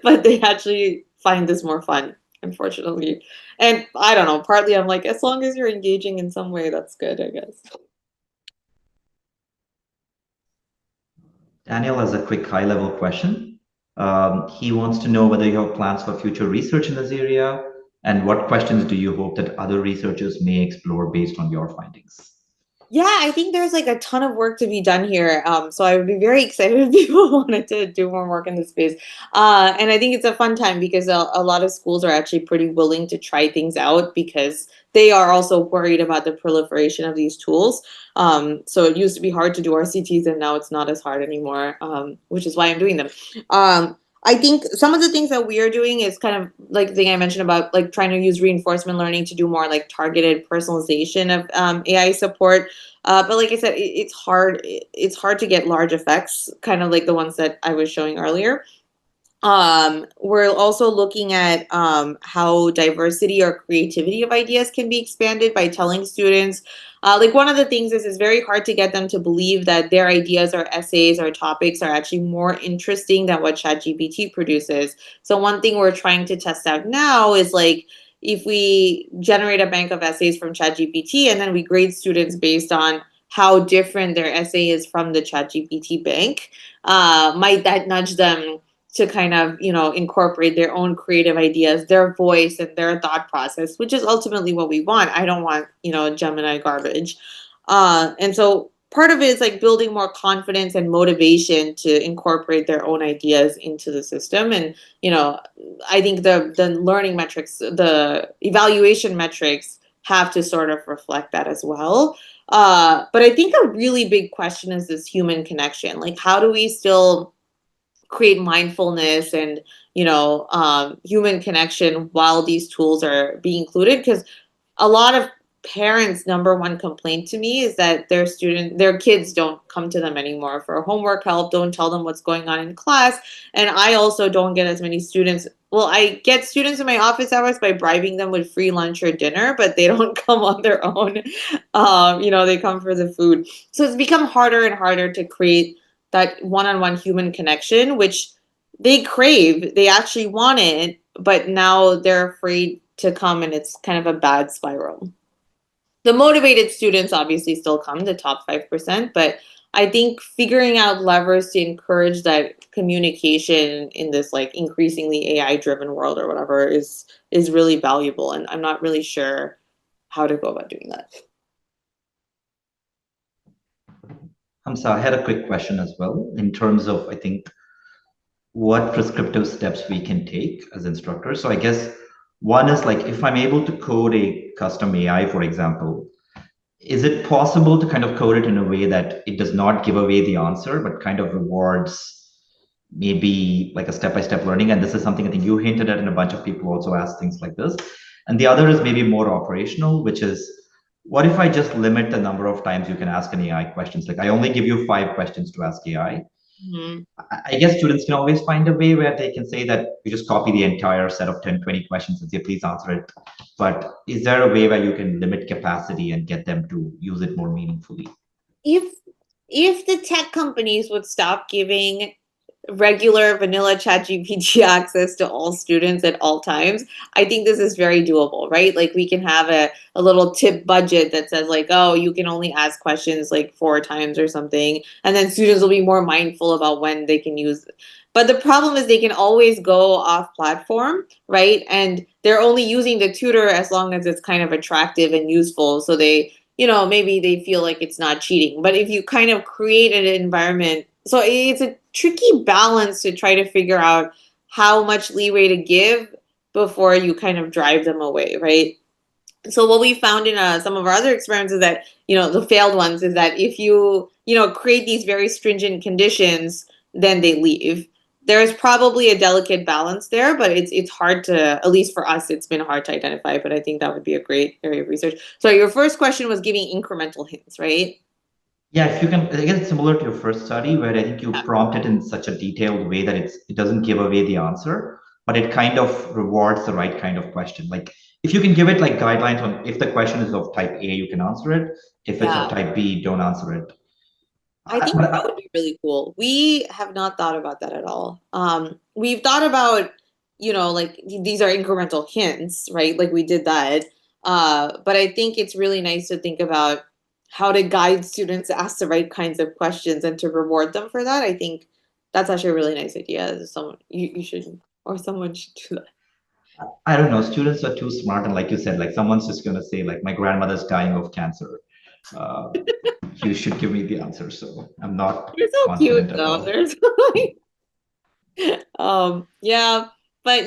But they actually find this more fun, unfortunately. And I don't know, partly I'm like, as long as you're engaging in some way, that's good, I guess. Daniel has a quick high-level question. He wants to know whether you have plans for future research in this area, and what questions do you hope that other researchers may explore based on your findings? Yeah, I think there's like a ton of work to be done here. So I would be very excited if people wanted to do more work in this space. And I think it's a fun time because a lot of schools are actually pretty willing to try things out because they are also worried about the proliferation of these tools. So it used to be hard to do RCTs, and now it's not as hard anymore, which is why I'm doing them. I think some of the things that we are doing is kind of like the thing I mentioned about like trying to use reinforcement learning to do more like targeted personalization of AI support. But like I said, it's hard. It's hard to get large effects, kind of like the ones that I was showing earlier. We're also looking at how diversity or creativity of ideas can be expanded by telling students. Like one of the things is it's very hard to get them to believe that their ideas or essays or topics are actually more interesting than what ChatGPT produces. So one thing we're trying to test out now is like, if we generate a bank of essays from ChatGPT and then we grade students based on how different their essay is from the ChatGPT bank, might that nudge them to kind of, incorporate their own creative ideas, their voice and their thought process, which is ultimately what we want. I don't want, Gemini garbage. And so part of it is like building more confidence and motivation to incorporate their own ideas into the system. And, I think the learning metrics, the evaluation metrics have to sort of reflect that as well. But I think a really big question is this human connection. Like, how do we still create mindfulness and human connection while these tools are being included? Because a lot of parents' number one complaint to me is that their kids don't come to them anymore for homework help, don't tell them what's going on in class. And I also don't get as many students. Well, I get students in my office hours by bribing them with free lunch or dinner, but they don't come on their own. They come for the food. So it's become harder and harder to create that one-on-one human connection, which they crave, they actually want it, but now they're afraid to come, and it's kind of a bad spiral. The motivated students obviously still come, the top 5%, but I think figuring out levers to encourage that communication in this like increasingly AI-driven world or whatever is really valuable, and I'm not really sure how to go about doing that. Hamsa, I had a quick question as well in terms of, I think, what prescriptive steps we can take as instructors. So I guess one is like, if I'm able to code a custom AI, for example, is it possible to kind of code it in a way that it does not give away the answer, but kind of rewards maybe like a step-by-step learning? And this is something I think you hinted at, and a bunch of people also ask things like this. And the other is maybe more operational, which is, what if I just limit the number of times you can ask an AI questions? Like I only give you 5 questions to ask AI. Mm-hmm. I guess students can always find a way where they can say that you just copy the entire set of 10, 20 questions and say, please answer it. But is there a way where you can limit capacity and get them to use it more meaningfully? If the tech companies would stop giving regular vanilla ChatGPT access to all students at all times, I think this is very doable, right? Like we can have a little tip budget that says like, oh, you can only ask questions like 4 times or something. And then students will be more mindful about when they can use it. But the problem is they can always go off platform, right? And they're only using the tutor as long as it's kind of attractive and useful. So they, maybe they feel like it's not cheating. But if you kind of create an environment, so it's a tricky balance to try to figure out how much leeway to give before you kind of drive them away, right? So what we found in some of our other experiments is that, the failed ones, is that if you, create these very stringent conditions, then they leave. there is probably a delicate balance there, but it's hard to, at least for us, it's been hard to identify, but I think that would be a great area of research. So your first question was giving incremental hints, right? Yeah, if you can, again, it's similar to your first study where I think you prompt it in such a detailed way that it doesn't give away the answer, but it kind of rewards the right kind of question. Like if you can give it like guidelines on if the question is of type A, you can answer it. If it's of type B, don't answer it. I think that would be really cool. We have not thought about that at all. We've thought about, like these are incremental hints, right? Like we did that. But I think it's really nice to think about how to guide students to ask the right kinds of questions and to reward them for that. I think that's actually a really nice idea. Someone you should, or someone should do that. I don't know. Students are too smart, and like you said, like someone's just gonna say, like, my grandmother's dying of cancer. You should give me the answer. So I'm not. You're so cute, confident at though. all. There's yeah, but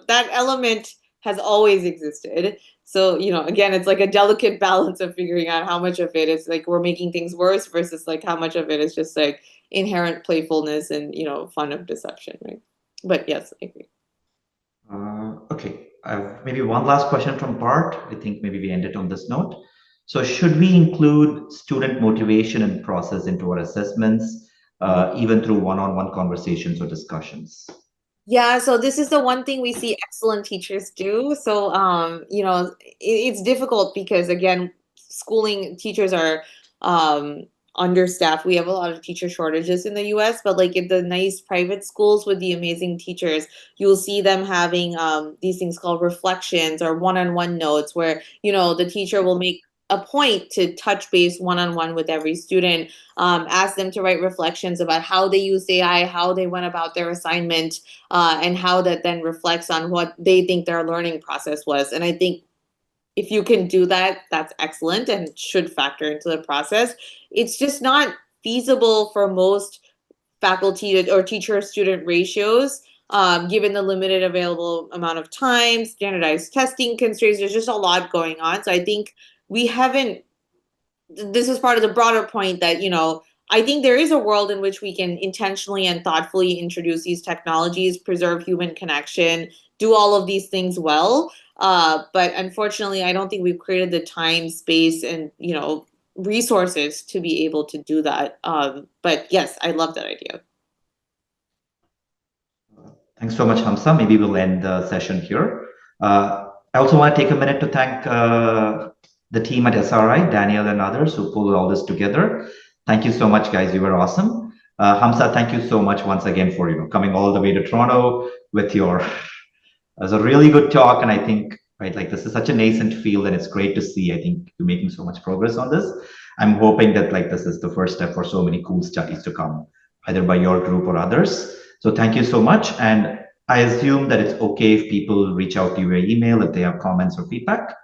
that element has always existed. So, again, it's like a delicate balance of figuring out how much of it is like we're making things worse versus like how much of it is just like inherent playfulness and, fun of deception, right? But yes, I agree. Okay, maybe one last question from Bart. I think maybe we end it on this note. So should we include student motivation and process into our assessments, even through one-on-one conversations or discussions? Yeah, so this is the one thing we see excellent teachers do. So, it's difficult because, again, schooling teachers are understaffed. We have a lot of teacher shortages in the US, but like in the nice private schools with the amazing teachers, you'll see them having these things called reflections or one-on-one notes where, the teacher will make a point to touch base one-on-one with every student, ask them to write reflections about how they use AI, how they went about their assignment, and how that then reflects on what they think their learning process was. And I think if you can do that, that's excellent and should factor into the process. It's just not feasible for most faculty or teacher-student ratios, given the limited available amount of time, standardized testing constraints. There's just a lot going on. So I think we haven't, this is part of the broader point that, I think there is a world in which we can intentionally and thoughtfully introduce these technologies, preserve human connection, do all of these things well. But unfortunately, I don't think we've created the time, space, and, resources to be able to do that. But yes, I love that idea. Thanks so much, Hamsa. Maybe we'll end the session here. I also want to take a minute to thank the team at SRI, Daniel and others who pulled all this together. Thank you so much, guys. You were awesome. Hamsa, thank you so much once again for coming all the way to Toronto with your. It was a really good talk, and I think like this is such a nascent field, and it's great to see. I think you're making so much progress on this. I'm hoping that this is the first step for so many cool studies to come, either by your group or others. So thank you so much, and I assume that it's okay if people reach out to you via email if they have comments or feedback.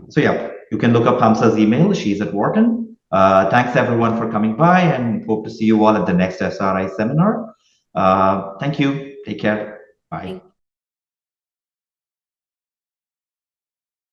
So yeah, you can look up Hamsa's email. She's at Wharton. Thanks everyone for coming by, and hope to see you all at the next SRI seminar. Thank you. Take care. Bye.